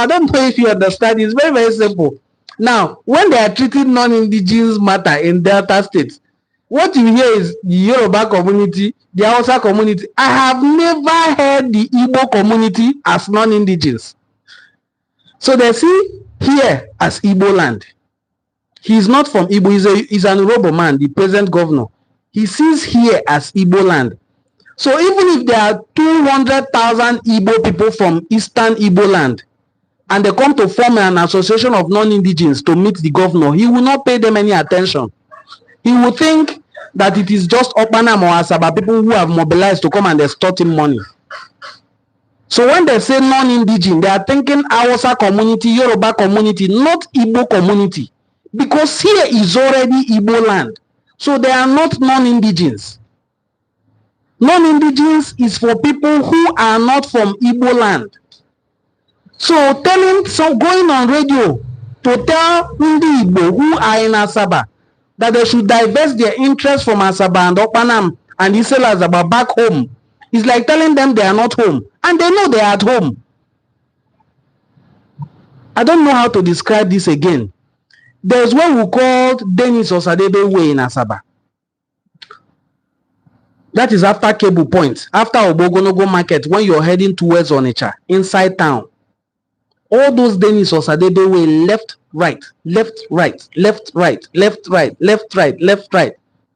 don't know if you understand. It's very, very simple. Now, when they are treating non-indigenes matter in Delta States, what you hear is the Yoruba community, the Hausa community. I have never heard the Igbo community as non-indigenes. So they see here as Igbo land. He is not from Igbo. He's an Urobo man, the present governor. He sees here as Igbo land. So even if there are 200,000 Igbo people from Eastern Igbo land, and they come to form an association of non-indigenes to meet the governor, he will not pay them any attention. He will think that it is just Okpanam or Asaba people who have mobilized to come and extort him money. So when they say non-indigene, they are thinking Hausa community, Yoruba community, not Igbo community. Because here is already Igbo land. So they are not non-indigenes. Non-indigenes is for people who are not from Igbo land. So going on radio to tell Ndi Igbo who are in Asaba that they should divest their interest from Asaba and Okpanam and Isel Asaba back home is like telling them they are not home. And they know they are at home. I don't know how to describe this again. There's what we called Dennis Osadebe Way in Asaba. That is after Cable Point, after Obogonogo Market, when you're heading towards Onitsha, inside town. All those Dennis Osadebe Way, left, right, left, right, left, right, left, right, left, right, left, right.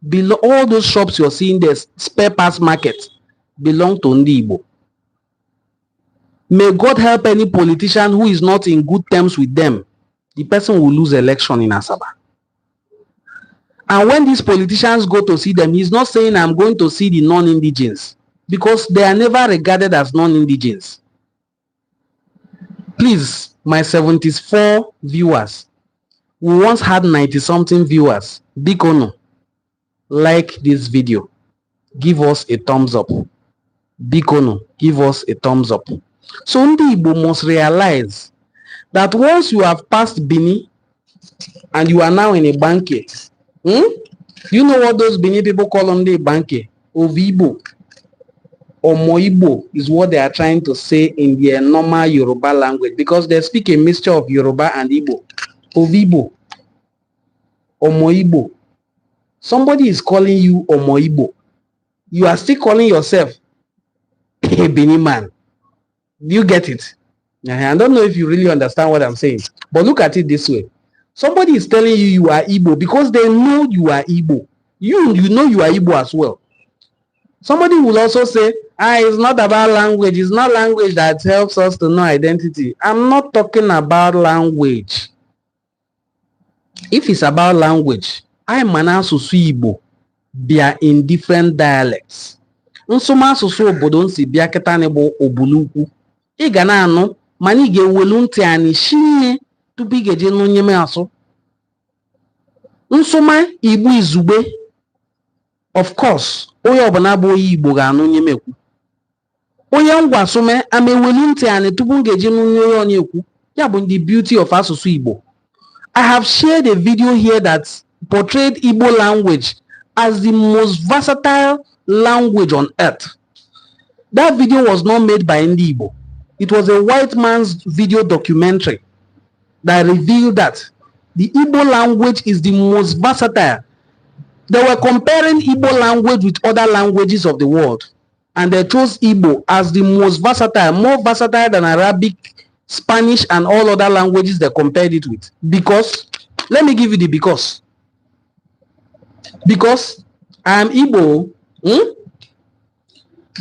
Below all those shops you're seeing there, spare parts market, belong to Ndi Igbo. May God help any politician who is not in good terms with them. The person will lose election in Asaba. And when these politicians go to see them, he's not saying I'm going to see the non-indigenes. because they are never regarded as non-indigenes. Please, my 74 viewers, we once had 90-something viewers. Bikono, like this video. Give us a thumbs up. Bikono, give us a thumbs up. So Ndi Igbo must realize that once you have passed Bini and you are now in a banque, you know what those Bini people call on the banque? Ovibo or Moibo is what they are trying to say in their normal Yoruba language, because they speak a mixture of Yoruba and Igbo. Ovibo or Moibo. Somebody is calling you Omoibo. You are still calling yourself a Bini man. Do you get it? I don't know if you really understand what I'm saying, but look at it this way. Somebody is telling you you are Igbo because they know you are Igbo. You know you are Igbo as well. Somebody will also say, it's not about language. It's not language that helps us to know identity. I'm not talking about language. If it's about language, I manasusu Igbo. They are in different dialects. Nsoma susu obodo nsi bịa kịta n'Igbo Ubulu-Uku. Ị ga na-anụ mana ị ga-ewelu ntị anyị shinne tupu ị ga-eje n'onye me asụ. Nsoma Igbo izugbe. Of course, onye ọbụla bụ onye Igbo ga-anụ onye mekwu. Onye ngwa asụme amewelu ntị anyị tupu m ga-eje n'onye onye ekwu. Ya bụ the beauty of asụsụ Igbo. I have shared a video here that portrayed Igbo language as the most versatile language on earth. That video was not made by Ndi Igbo. It was a white man's video documentary that revealed that the Igbo language is the most versatile. They were comparing Igbo language with other languages of the world, and they chose Igbo as the most versatile, more versatile than Arabic, Spanish, and all other languages they compared it with. Because, let me give you the because. Because I am Igbo,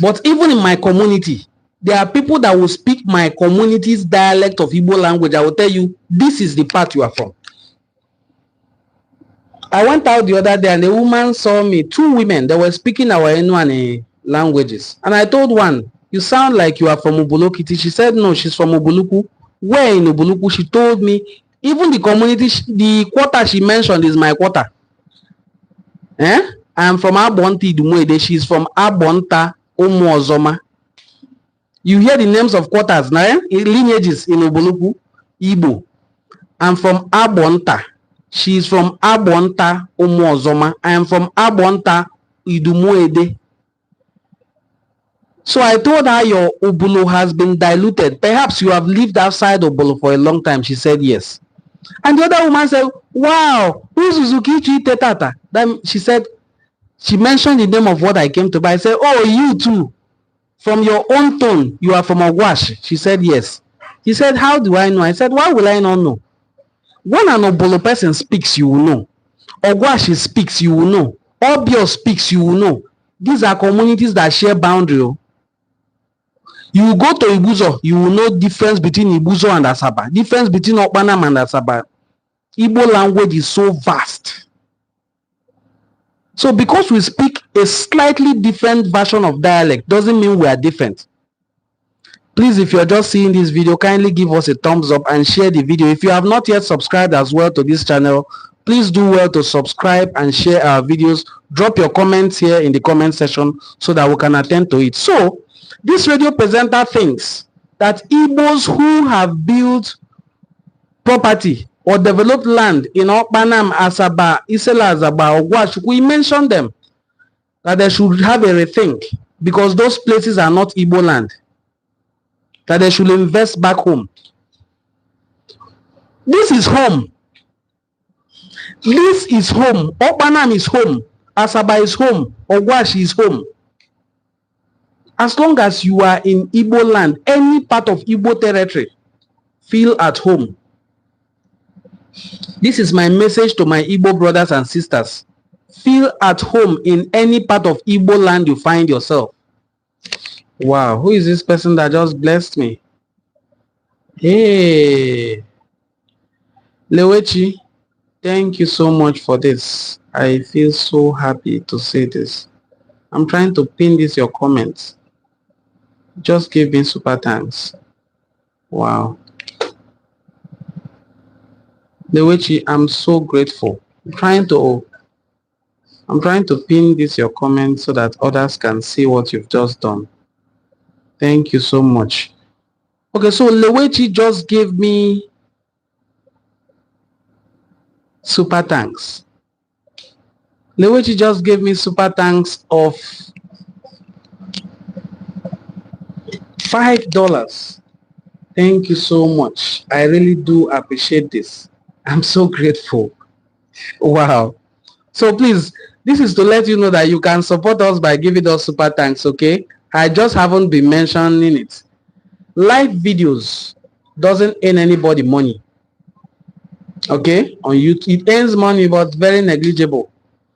but even in my community, there are people that will speak my community's dialect of Igbo language. I will tell you, this is the part you are from. I went out the other day and a woman saw me, 2 women, they were speaking our Enuani languages. And I told one, you sound like you are from Ubulu-Uku. She said, no, she's from Ubulu-Uku. Where in Ubulu-Uku? She told me, even the community, the quarter she mentioned is my quarter. I am from Abonti Dumuede. She's from Abonta Omuozoma. You hear the names of quarters now, lineages in Ubulu-Uku, Igbo. I'm from Abonta. She's from Abonta Omuozoma. I am from Abonta Idumuede. So I told her your Ubulu has been diluted. Perhaps you have lived outside Ubulu for a long time. She said yes. And the other woman said, wow, who's Suzuki Tata? Then she said, she mentioned the name of what I came to buy. I said, oh, you too. From your own tone, you are from Ogwash. She said yes. He said, how do I know? I said, why will I not know? When an Ubulu person speaks, you will know. Ogwash speaks, you will know. Obio speaks, you will know. These are communities that share boundary. You go to Ibuzo, you will know difference between Ibuzo and Asaba. Difference between Okpanam and Asaba. Igbo language is so vast. So because we speak a slightly different version of dialect doesn't mean we are different. Please, if you're just seeing this video, kindly give us a thumbs up and share the video. If you have not yet subscribed as well to this channel, please do well to subscribe and share our videos. Drop your comments here in the comment section so that we can attend to it. So, this radio presenter thinks that Igbos who have built property or developed land in Okpanam, Asaba, Isela, Azaba, Ogwash, we mentioned them, that they should have a rethink because those places are not Igbo land, that they should invest back home. This is home. This is home. Okpanam is home. Asaba is home. Ogwash is home. As long as you are in Igbo land, any part of Igbo territory, feel at home. This is my message to my Igbo brothers and sisters. Feel at home in any part of Igbo land you find yourself. Wow, who is this person that just blessed me? Hey, Lewechi, thank you so much for this. I feel so happy to say this. I'm trying to pin this your comments. Just gave me super thanks. Wow. Lewechi, I'm so grateful. I'm trying to pin this your comment so that others can see what you've just done. Thank you so much. Okay, so Lewechi just gave me super thanks. Lewechi just gave me super thanks of $5. Thank you so much. I really do appreciate this. I'm so grateful. Wow. So please, this is to let you know that you can support us by giving us super thanks, okay? I just haven't been mentioning it. Live videos doesn't earn anybody money, okay? On YouTube, it earns money, but very negligible.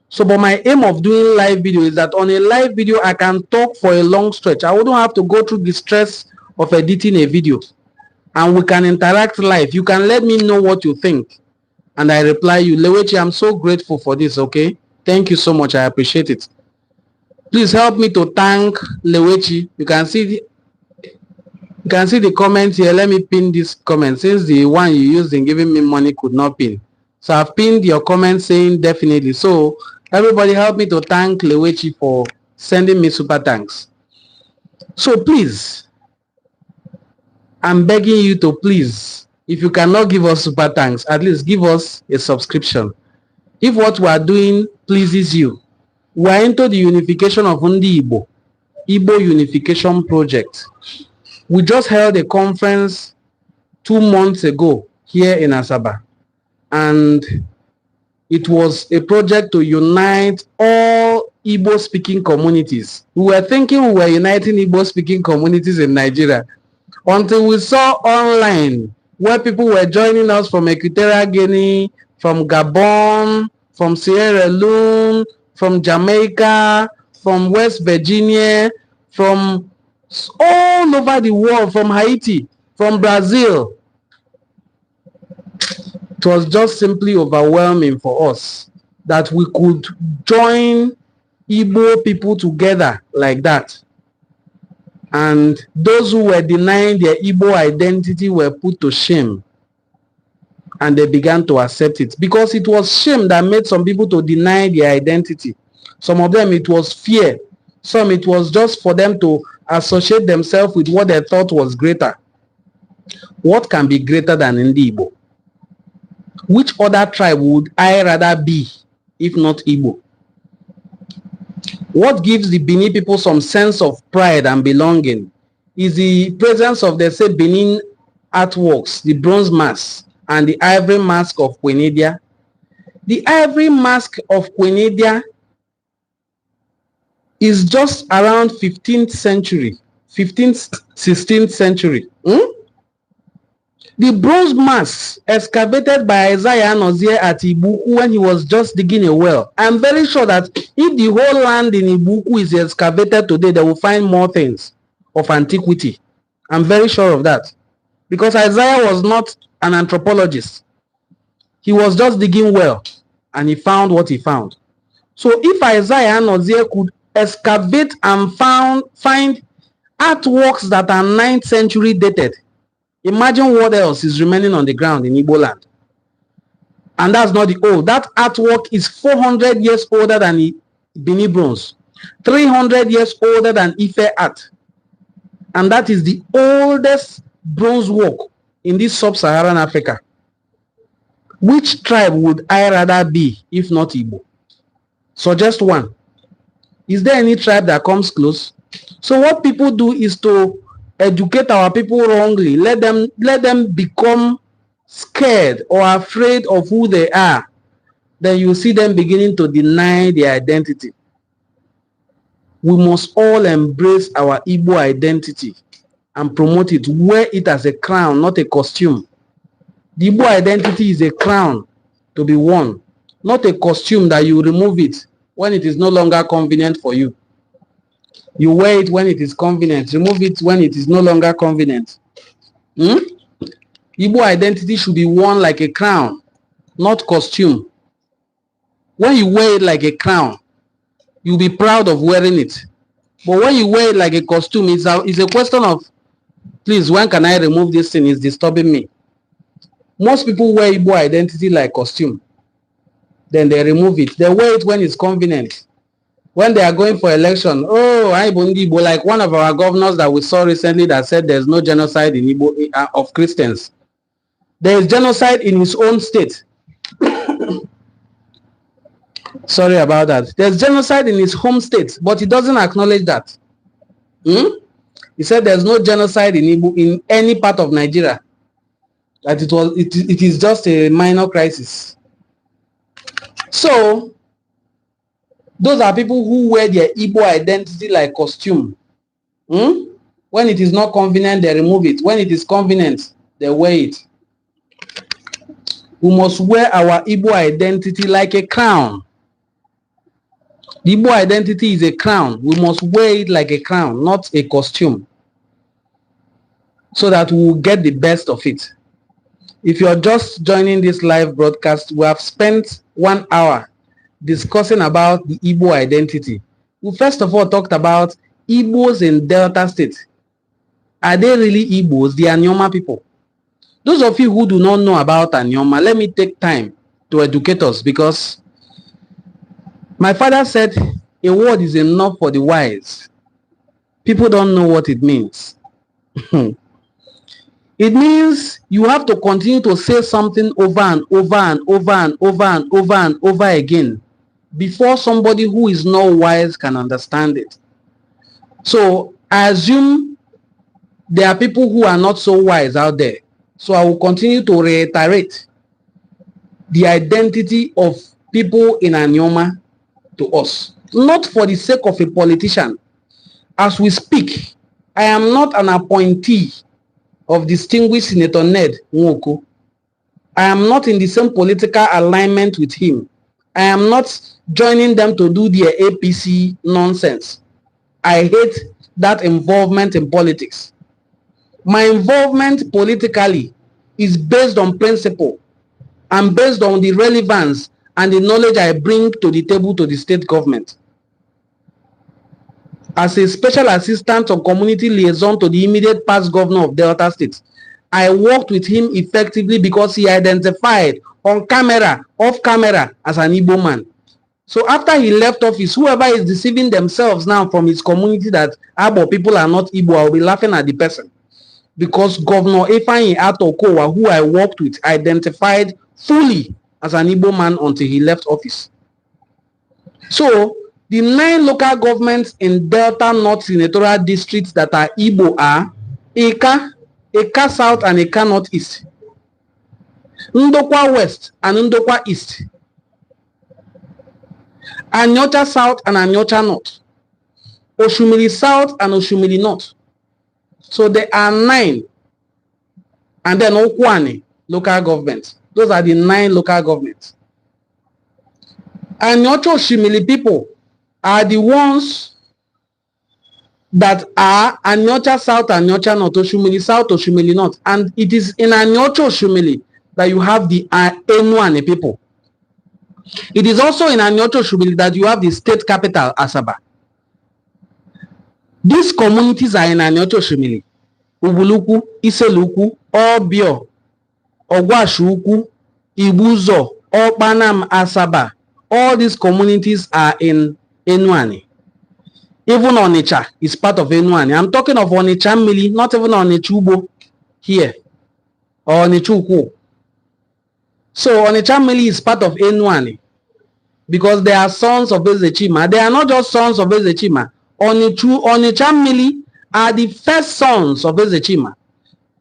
So, but my aim of doing live video is that on a live video, I can talk for a long stretch. I wouldn't have to go through the stress of editing a video. And we can interact live. You can let me know what you think. And I reply you, Lewechi, I'm so grateful for this, okay? Thank you so much. I appreciate it. Please help me to thank Lewechi. You can see the comment here. Let me pin this comment since the one you used in giving me money could not pin. So I've pinned your comment saying definitely. So everybody help me to thank Lewechi for sending me super thanks. So please, I'm begging you to please, if you cannot give us super thanks, at least give us a subscription. If what we are doing pleases you, we are into the unification of Igbo Unification Project. We just held a conference 2 months ago here in Asaba, and it was a project to unite all Igbo speaking communities. We were thinking we were uniting Igbo speaking communities in Nigeria until we saw online where people were joining us from Equatorial Guinea, from Gabon, from Sierra Leone, from Jamaica, from West Virginia, from all over the world, from Haiti, from Brazil. It was just simply overwhelming for us that we could join Igbo people together like that. And those who were denying their Igbo identity were put to shame. And they began to accept it. Because it was shame that made some people to deny their identity. Some of them, it was fear. Some, it was just for them to associate themselves with what they thought was greater. What can be greater than Igbo? Which other tribe would I rather be if not Igbo? What gives the Bini people some sense of pride and belonging is the presence of the say Benin artworks, the bronze mask and the ivory mask of Quenidia. The ivory mask of Quenidia is just around 15th century, 15th, 16th century. The bronze masks excavated by Isaiah Nozier at Igbo-Uku when he was just digging a well. I'm very sure that if the whole land in Igbo-Uku is excavated today, they will find more things of antiquity. I'm very sure of that. Because Isaiah was not an anthropologist. He was just digging well and he found what he found. So if Isaiah Nozier could excavate and find artworks that are 9th century dated, imagine what else is remaining on the ground in Igboland. And that's not the old. That artwork is 400 years older than the Bini bronze, 300 years older than Ife art. And that is the oldest bronze work in this sub-Saharan Africa. Which tribe would I rather be if not Igbo? Suggest one. Is there any tribe that comes close? So what people do is to educate our people wrongly, let them become scared or afraid of who they are. Then you see them beginning to deny their identity. We must all embrace our Igbo identity and promote it, wear it as a crown, not a costume. The Igbo identity is a crown to be worn, not a costume that you remove it when it is no longer convenient for you. You wear it when it is convenient, remove it when it is no longer convenient. Igbo identity should be worn like a crown, not costume. When you wear it like a crown, you'll be proud of wearing it. But when you wear it like a costume, it's a question of, please, when can I remove this thing? It's disturbing me. Most people wear Igbo identity like costume. Then they remove it. They wear it when it's convenient. When they are going for election, oh, Igbo, like one of our governors that we saw recently that said there's no genocide in Igbo of Christians. There is genocide in his own state. Sorry about that. There's genocide in his home state, but he doesn't acknowledge that. He said there's no genocide in Igbo in any part of Nigeria. That it is just a minor crisis. So those are people who wear their Igbo identity like costume. When it is not convenient, they remove it. When it is convenient, they wear it. We must wear our Igbo identity like a crown. The Igbo identity is a crown. We must wear it like a crown, not a costume, so that we will get the best of it. If you're just joining this live broadcast, we have spent 1 hour discussing about the Igbo identity. We first of all talked about Igbos in Delta State. Are they really Igbos? The Anioma people. Those of you who do not know about Anioma, let me take time to educate us, because my father said a word is enough for the wise. People don't know what it means. It means you have to continue to say something over and over and over and over and over and over again before somebody who is not wise can understand it. So I assume there are people who are not so wise out there. So I will continue to reiterate the identity of people in Anioma to us, not for the sake of a politician. As we speak, I am not an appointee of distinguished Senator Ned Nwoko. I am not in the same political alignment with him. I am not joining them to do their APC nonsense. I hate that involvement in politics. My involvement politically is based on principle and based on the relevance and the knowledge I bring to the table to the state government. As a special assistant or community liaison to the immediate past governor of Delta State, I worked with him effectively because he identified on camera, off camera, as an Igbo man. So after he left office, whoever is deceiving themselves now from his community that Igbo people are not Igbo, I will be laughing at the person. Because Governor Ifeanyi Atokowa, who I worked with, identified fully as an Igbo man until he left office. So the 9 local governments in Delta North senatorial districts that are Igbo are Eka South and Eka Northeast, Ndokwa West and Ndokwa East, Anyocha South and Anyocha North, Oshumili South and Oshumili North. So there are 9. And then Okpanam local governments. Those are the 9 local governments. Anyocha Oshumili people are the ones that are Anyocha South, Anyocha North, Oshumili South, Oshumili North. And it is in Anyocha Oshumili that you have the Enuani people. It is also in Anyocha Oshumili that you have the state capital, Asaba. These communities are in Anyocha Oshumili. Ubulu-Uku, Iseluku, Obio, Ogwashu-Uku, Ibuzo, Okpanam, Asaba. All these communities are in Enuani. Even Onitsha is part of Enuani. I'm talking of Onitsha Mili, not even Onitsha Ubo here, or Onitsha Uku. So Onitsha Mili is part of Enuani because they are sons of Ezechima. They are not just sons of Ezechima. Onitsha Mili are the first sons of Ezechima.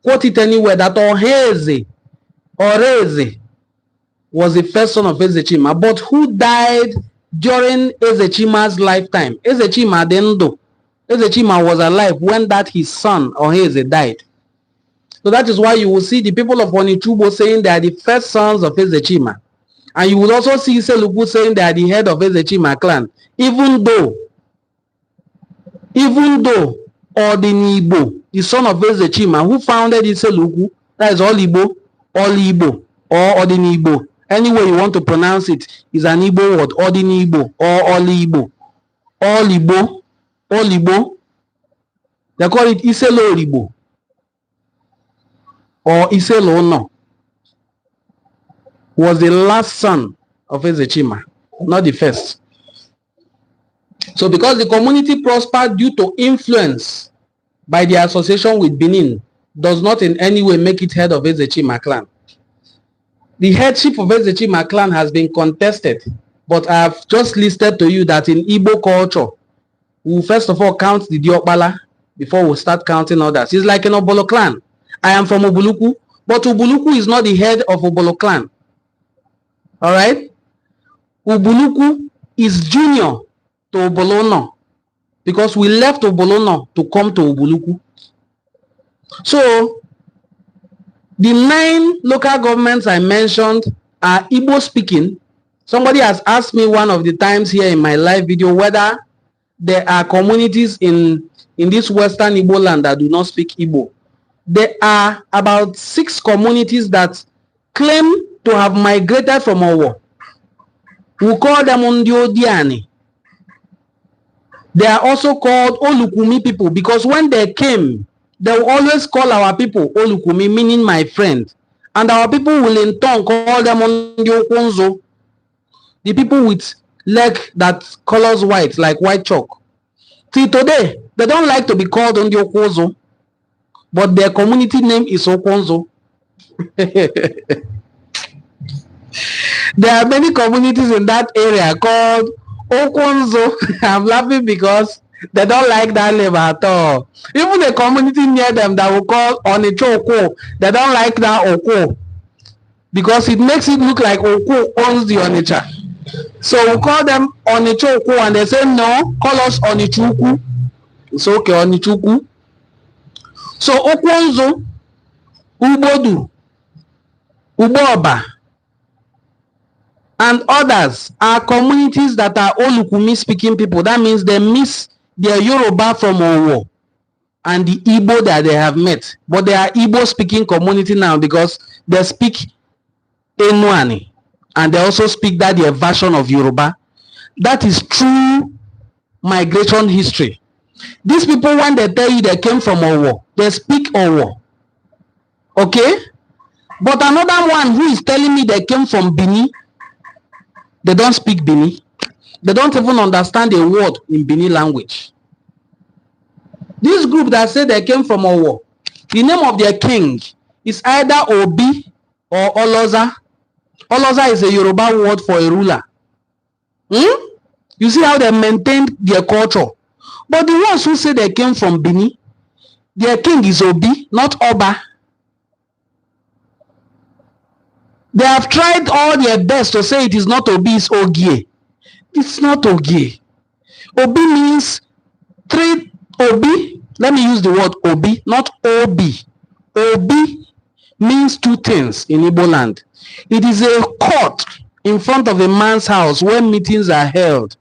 Quote it anywhere that Oreze was the first son of Ezechima, but who died during Ezechima's lifetime. Ezechima Dendo. Ezechima was alive when that his son Oreze died. So that is why you will see the people of Onichubo saying they are the first sons of Ezechima. And you will also see Seluku saying they are the head of Ezechima clan. Even though Igbo, the son of Ezechima, who founded Seluku, that is all Igbo, or Igbo. Any way you want to pronounce it is an Igbo word, Igbo or Igbo. All Igbo, Igbo. They call it Iselo Igbo or Iselo no. Was the last son of Ezechima, not the first. So because the community prospered due to influence by the association with Benin, does not in any way make it head of Ezechima clan. The headship of Ezechima clan has been contested, but I have just listed to you that in Igbo culture, we will first of all count the Diokbala before we start counting others. It's like an Obolo clan. I am from Ubulu-Uku, but Ubulu-Uku is not the head of Obolo clan. All right? Ubulu-Uku is junior to Obolono because we left Obolono to come to Ubulu-Uku. So, the 9 local governments I mentioned are Igbo speaking. Somebody has asked me one of the times here in my live video whether there are communities in this Western Igboland that do not speak Igbo. There are about 6 communities that claim to have migrated from Owo. We call them Undiodiani. They are also called Olukumi people because when they came, they will always call our people Olukumi, meaning my friend. And our people will in turn call them Ondiokonzo, the people with leg that colors white, like white chalk. Till today, they don't like to be called Ondiokonzo, but their community name is Okonzo. There are many communities in that area called Okonzo. I'm laughing because they don't like that name at all. Even the community near them that we call Onichoko, they don't like that Oko because it makes it look like Oko owns the Onitsha. So we call them Onichoko and they say no, call us Onichuku. It's okay, Onichuku. So Okonzo, Ubodu, Uboba, and others are communities that are Olukumi speaking people. That means they miss their Yoruba from Owo and the Igbo that they have met. But they are Igbo speaking community now because they speak Enuani and they also speak that their version of Yoruba. That is true migration history. These people, when they tell you they came from Owo, they speak Owo. Okay? But another one who is telling me they came from Bini, they don't speak Bini. They don't even understand a word in Bini language. This group that say they came from Owo, the name of their king is either Obi or Oloza. Oloza is a Yoruba word for a ruler. You see how they maintained their culture. But the ones who say they came from Bini, their king is Obi, not Oba. They have tried all their best to say it is not Obi, it's Ogie. It's not Ogie. Obi means 3 Obi. Let me use the word Obi, not Obi. Obi means 2 things in Igboland. It is a court in front of a man's house where meetings are held.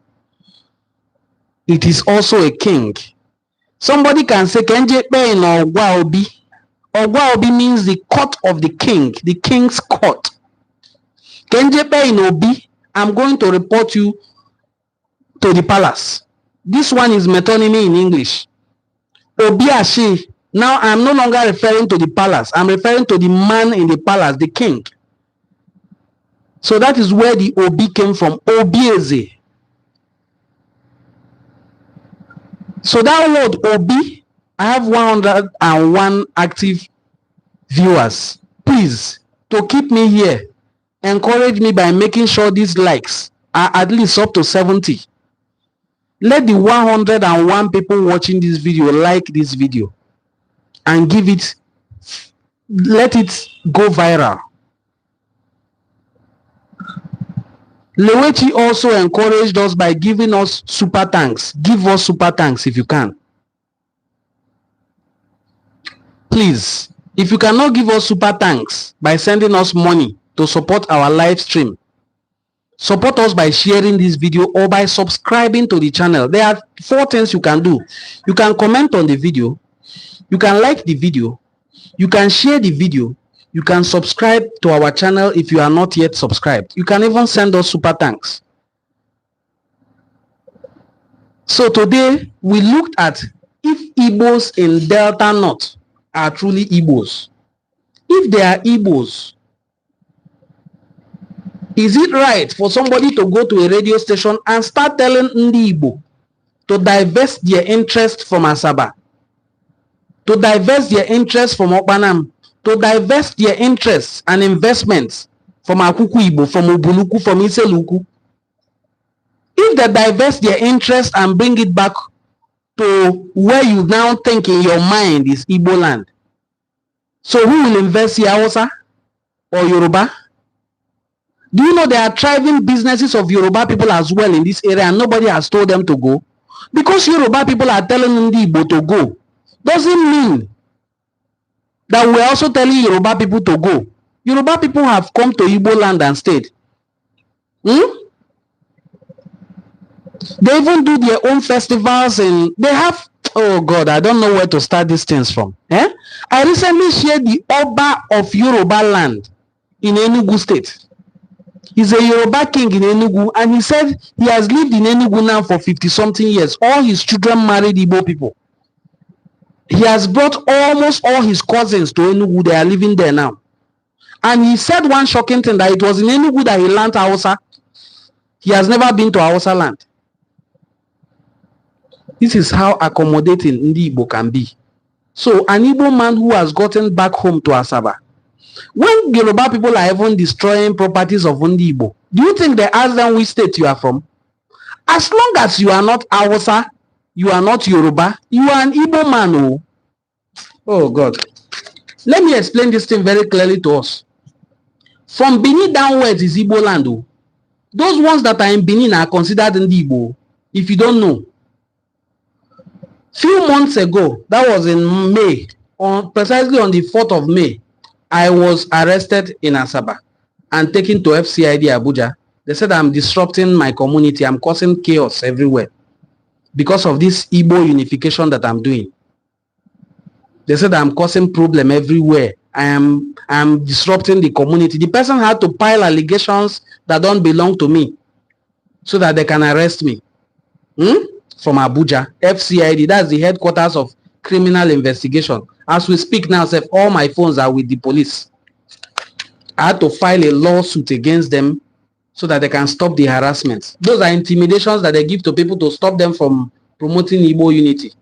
It is also a king. Somebody can say, Kenje pe in Ogwa Obi. Ogwa Obi means the court of the king's court. Kenje pe in Obi, I'm going to report you to the palace. This one is metonymy in English. Obi Ashi. Now I'm no longer referring to the palace. I'm referring to the man in the palace, the king. So that is where the Obi came from. Obieze. So that word Obi, I have 101 active viewers. Please, to keep me here, encourage me by making sure these likes are at least up to 70. Let the 101 people watching this video like this video and give it, let it go viral. Lewechi also encouraged us by giving us super thanks. Give us super thanks if you can. Please, if you cannot give us super thanks by sending us money to support our live stream, support us by sharing this video or by subscribing to the channel. There are 4 things you can do. You can comment on the video, you can like the video, you can share the video, you can subscribe to our channel if you are not yet subscribed. You can even send us super thanks. So today we looked at if Igbos in Delta North are truly Igbos. If they are Igbos, is it right for somebody to go to a radio station and start telling Ndi Igbo to divest their interest from Asaba, to divest their interest from Okpanam, to divest their interests and investments from Akuku Igbo, from Ubulu-Uku, from Iseluku? If they divest their interest and bring it back to where you now think in your mind is Igboland, so who will invest here, Hausa or Yoruba? Do you know there are thriving businesses of Yoruba people as well in this area and nobody has told them to go? Because Yoruba people are telling Ndi Igbo to go, doesn't mean that we're also telling Yoruba people to go. Yoruba people have come to Igboland and stayed. They even do their own festivals and they have, oh God, I don't know where to start these things from. I recently shared the Oba of Yoruba land in Enugu state. He's a Yoruba king in Enugu, and he said he has lived in Enugu now for 50-something years. All his children married Igbo people. He has brought almost all his cousins to Enugu. They are living there now. And he said one shocking thing, that it was in Enugu that he learned Hausa. He has never been to Hausa land. This is how accommodating Ndi Igbo can be. So an Igbo man who has gotten back home to Asaba, when Yoruba people are even destroying properties of Ndi Igbo, do you think they ask them which state you are from? As long as you are not Hausa, you are not Yoruba, you are an Igbo man. Oh God. Let me explain this thing very clearly to us. From Benin downwards is Igboland. Those ones that are in Benin are considered Ndi Igbo, if you don't know. Few months ago, that was in May, precisely on the 4th of May, I was arrested in Asaba and taken to FCID Abuja. They said I'm disrupting my community. I'm causing chaos everywhere because of this Igbo unification that I'm doing. They said I'm causing problem everywhere. I'm disrupting the community. The person had to pile allegations that don't belong to me so that they can arrest me. From Abuja, FCID, that's the headquarters of criminal investigation. As we speak now, all my phones are with the police. I had to file a lawsuit against them so that they can stop the harassment. Those are intimidations that they give to people to stop them from promoting Igbo unity.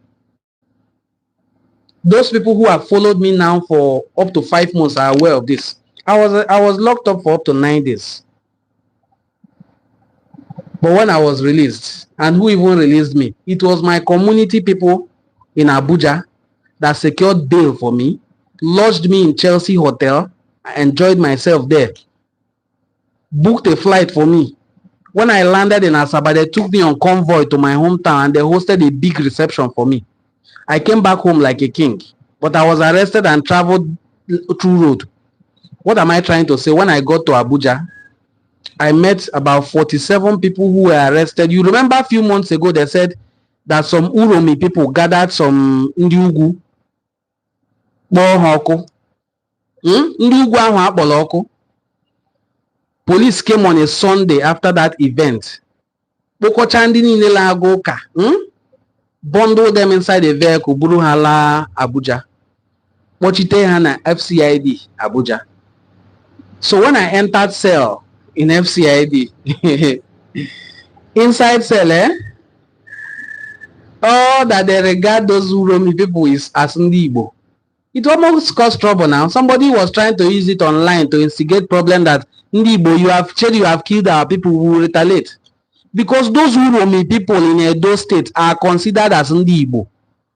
Those people who have followed me now for up to 5 months are aware of this. I was locked up for up to 9 days. But when I was released, and who even released me? It was my community people in Abuja that secured bail for me, lodged me in Chelsea Hotel. I enjoyed myself there, booked a flight for me. When I landed in Asaba, they took me on convoy to my hometown and they hosted a big reception for me. I came back home like a king, but I was arrested and traveled through road. What am I trying to say? When I got to Abuja, I met about 47 people who were arrested. You remember a few months ago, they said that some Uromi people gathered some Ndi Ugwu. Ndi Ugwu ahụ akpọrọ ọkụ. Police came on a Sunday after that event. Kpokọcha ndị niile na-aga ụka. Bundle them inside a vehicle, buru ha laa Abuja. Kpọchite ha na FCID Abuja. So when I entered cell in FCID, inside cell, all that they regard those Uromi people is as Ndi Igbo. It almost caused trouble now. Somebody was trying to use it online to instigate problem that Ndi Igbo, you have killed our people, who will retaliate. Because those Uromi people in Edo State are considered as Ndi Igbo.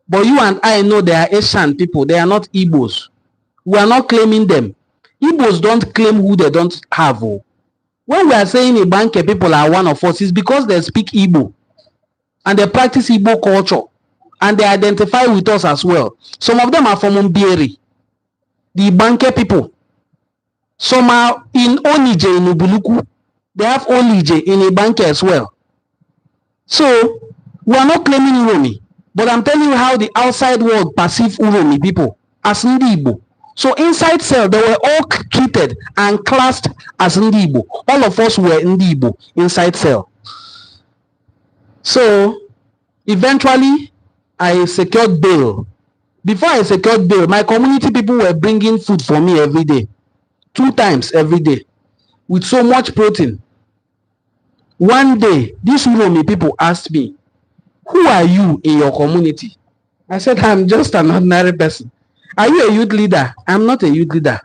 But you and I know they are Asian people. They are not Igbos. We are not claiming them. Igbos don't claim who they don't have. When we are saying Ibanke people are one of us, it's because they speak Igbo and they practice Igbo culture and they identify with us as well. Some of them are from Umbieri, the Ibanke people. Some are in Onije in Ubulu-Uku. They have Onije in Ibanke as well. So we are not claiming Uromi, but I'm telling you how the outside world perceive Uromi people as Ndi Igbo. So inside cell, they were all treated and classed as Ndi Igbo. All of us were Ndi Igbo inside cell. So Eventually, I secured bail. Before I secured bail, my community people were bringing food for me every day, 2 times every day, with so much protein. One day, these Uromi people asked me, who are you in your community? I said, I'm just an ordinary person. Are you a youth leader? I'm not a youth leader.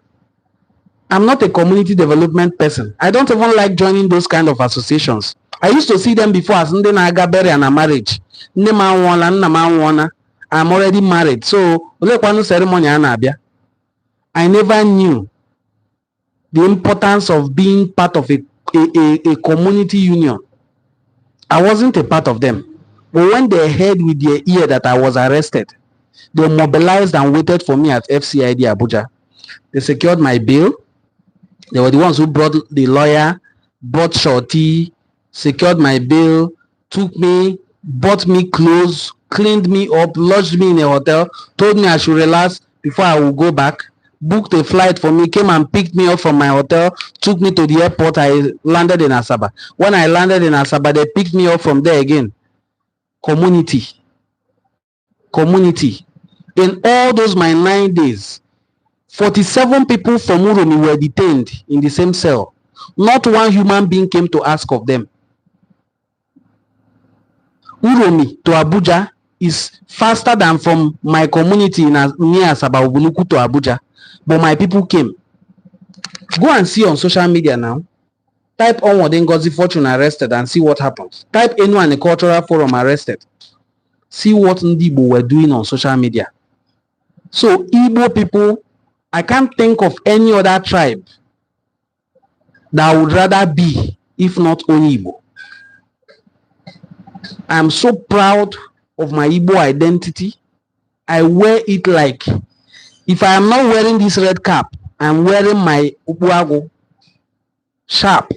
I'm not a community development person. I don't even like joining those kind of associations. I used to see them before as ndị na-aga burial na marriage. Nne m anwụọla, nna m anwụọla. I'm already married. So, olekwanu ceremony a na-abịa. I never knew the importance of being part of a community union. I wasn't a part of them. But when they heard with their ear that I was arrested, they mobilized and waited for me at FCID Abuja. They secured my bail. They were the ones who brought the lawyer, brought shorty, secured my bail, took me, bought me clothes, cleaned me up, lodged me in a hotel, told me I should relax before I would go back, booked a flight for me, came and picked me up from my hotel, took me to the airport. I landed in Asaba. When I landed in Asaba, they picked me up from there again. Community. In all those my 9 days, 47 people from Uromi were detained in the same cell. Not one human being came to ask of them. Uromi to Abuja is faster than from my community near Asaba, Ubulu-Uku to Abuja. But my people came. Go and see on social media now. Type on Ngozi Fortune arrested and see what happens. Type Enuani Cultural Forum arrested. See what Igbo were doing on social media. So Igbo people, I can't think of any other tribe that I would rather be, if not only Igbo. I'm so proud of my Igbo identity. I wear it like, if I am not wearing this red cap, I'm wearing my Ubuago sharp.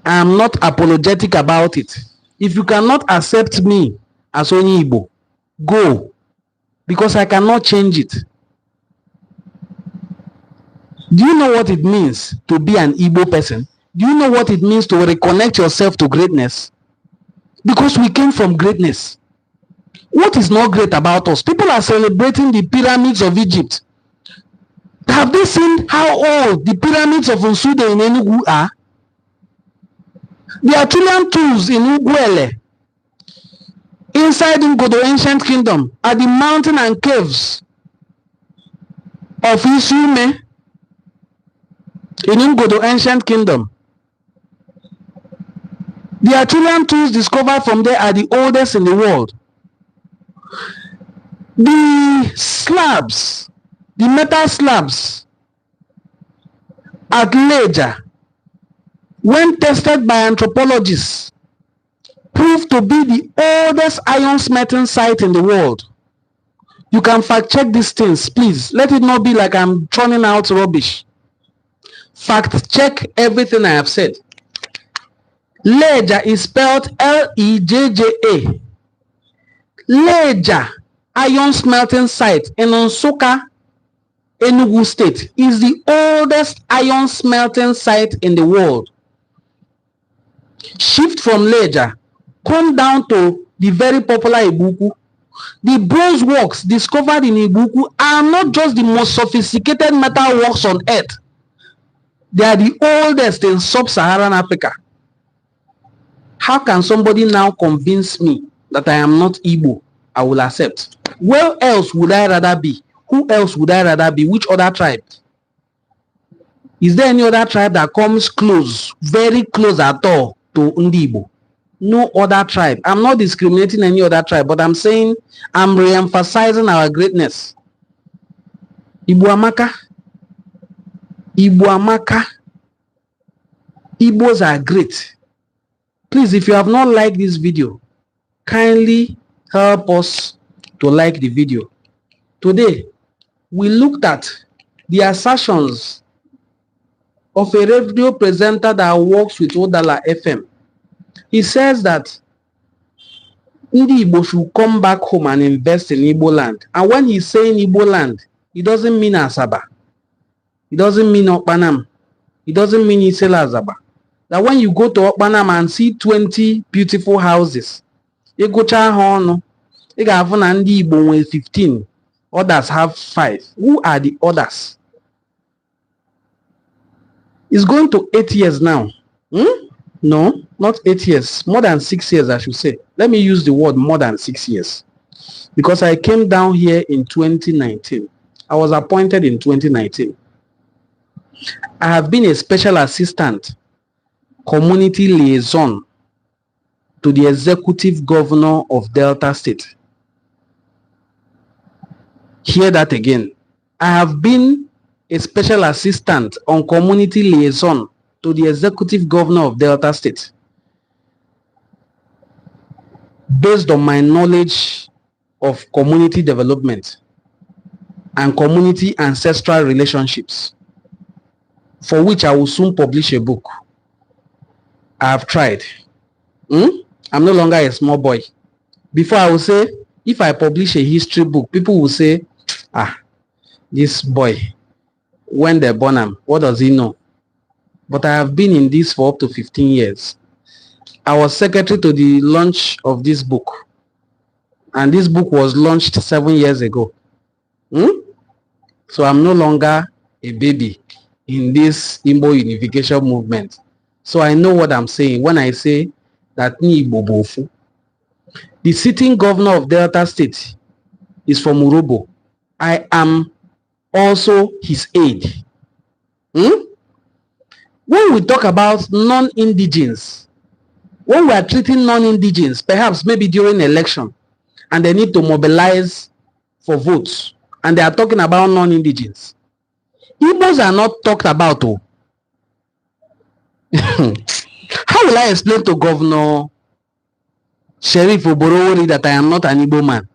I'm not apologetic about it. If you cannot accept me as only Igbo, go, because I cannot change it. Do you know what it means to be an Igbo person? Do you know what it means to reconnect yourself to greatness? Because we came from greatness. What is not great about us? People are celebrating the pyramids of Egypt. Have they seen how old the pyramids of Nsude in Enugu are? The Arturian tools in Ugwele, inside Ngodo ancient kingdom, are the mountain and caves of Isume in Ngodo ancient kingdom. The Arturian tools discovered from there are the oldest in the world. The slabs, the metal slabs at Leja, when tested by anthropologists, proved to be the oldest iron smelting site in the world. You can fact check these things, please. Let it not be like I'm churning out rubbish. Fact check everything I have said. Leja is spelled L-E-J-J-A. Leja iron smelting site in Nsukka, Enugu State, is the oldest iron smelting site in the world. Shift from Leja, come down to the very popular Igbo-Uku. The bronze works discovered in Igbo-Uku are not just the most sophisticated metal works on earth. They are the oldest in sub-Saharan Africa. How can somebody now convince me that I am not Igbo? I will accept. Where else would I rather be? Who else would I rather be? Which other tribe? Is there any other tribe that comes close, very close at all to Igbo? No other tribe. I'm not discriminating any other tribe, but I'm saying I'm re-emphasizing our greatness. Igbo amaka. Igbo amaka. Igbos are great. Please, if you have not liked this video, kindly help us to like the video. Today, we looked at the assertions of a radio presenter that works with Odala FM. He says that Ndi Igbo should come back home and invest in Igboland. And when he's saying Igboland, he doesn't mean Asaba. He doesn't mean Okpanam. He doesn't mean Asaba. That when you go to Okpanam and see 20 beautiful houses, Ịgụcha ha ọnụ, ị ga-afụ na ndị Igbo nwere 15, others have 5. Who are the others? It's going to 8 years now. No, not 8 years, more than 6 years, I should say. Let me use the word more than 6 years. Because I came down here in 2019. I was appointed in 2019. I have been a special assistant, community liaison to the executive governor of Delta State. Hear that again. I have been a special assistant on community liaison to the executive governor of Delta State. Based on my knowledge of community development and community ancestral relationships, for which I will soon publish a book. I have tried. I'm no longer a small boy. Before, I will say, if I publish a history book, people will say, this boy, when they born him, what does he know? But I have been in this for up to 15 years. I was secretary to the launch of this book. And this book was launched 7 years ago. So I'm no longer a baby in this Igbo unification movement. So I know what I'm saying when I say that Igbo bofu. The sitting governor of Delta State is from Urobo. I am also his aide. When we talk about non-indigenes, when we are treating non-indigenes, perhaps maybe during election, and they need to mobilize for votes, and they are talking about non-indigenes, Igbos are not talked about. How will I explain to Governor Sheriff Oborowori that I am not an Igbo man?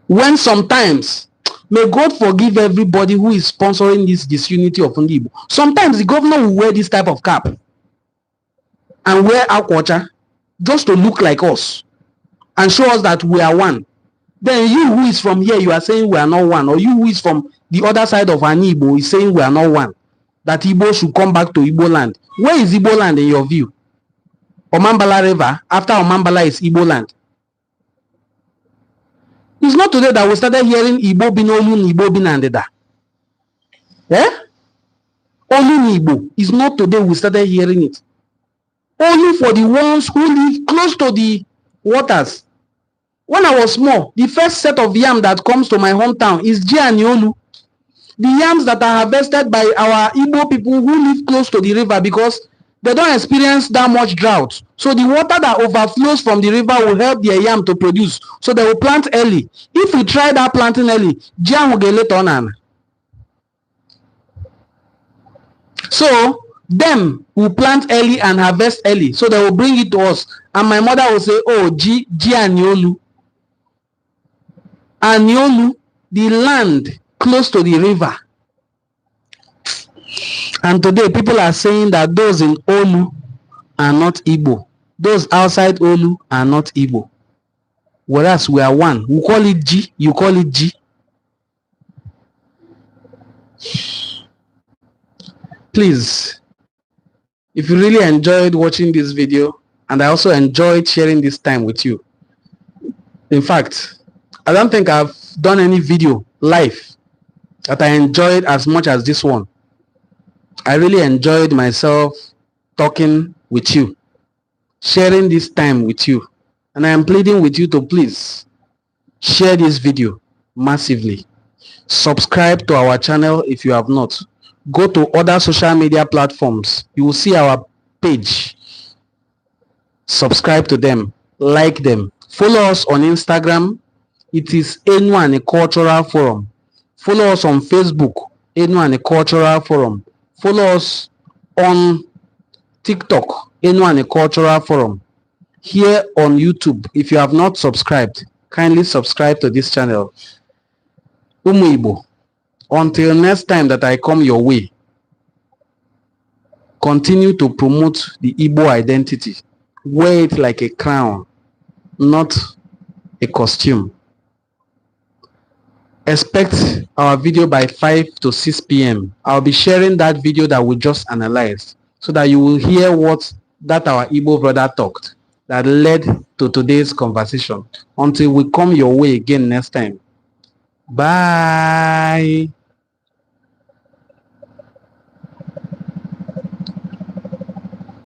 When sometimes, may God forgive everybody who is sponsoring this disunity of Igbo. Sometimes the governor will wear this type of cap and wear aquacha just to look like us and show us that we are one. Then you who is from here, you are saying we are not one. Or you who is from the other side of an Igbo is saying we are not one. That Igbo should come back to Igboland. Where is Igboland in your view? Omambala River, after Omambala is Igboland. It's not today that we started hearing Igbo binolu, Igbo binandeda. Only Igbo. It's not today we started hearing it. Only for the ones who live close to the waters. When I was small, the first set of yam that comes to my hometown is Ji and Yolu. The yams that are harvested by our Igbo people who live close to the river because they don't experience that much drought. So the water that overflows from the river will help their yam to produce. So they will plant early. If we try that planting early, jam will get late on. So them will plant early and harvest early. So they will bring it to us. And my mother will say, oh, Ji and Yolu. And Yolu, the land close to the river. And today people are saying that those in Olu are not Igbo. Those outside Olu are not Igbo. Whereas we are one. We call it G, you call it G. Please, if you really enjoyed watching this video, and I also enjoyed sharing this time with you. In fact, I don't think I've done any video live that I enjoyed as much as this one. I really enjoyed myself talking with you, sharing this time with you. And I am pleading with you to please share this video massively. Subscribe to our channel if you have not. Go to other social media platforms. You will see our page. Subscribe to them. Like them. Follow us on Instagram. It is Enuani Cultural Forum. Follow us on Facebook. Enuani Cultural Forum. Follow us on TikTok. Enuani Cultural Forum. Here on YouTube. If you have not subscribed, kindly subscribe to this channel. Umu Igbo. Until next time that I come your way, continue to promote the Igbo identity. Wear it like a crown, not a costume. Expect our video by 5 to 6 p.m. I'll be sharing that video that we just analyzed so that you will hear what that our Igbo brother talked. that led to today's conversation. Until we come your way again next time. Bye.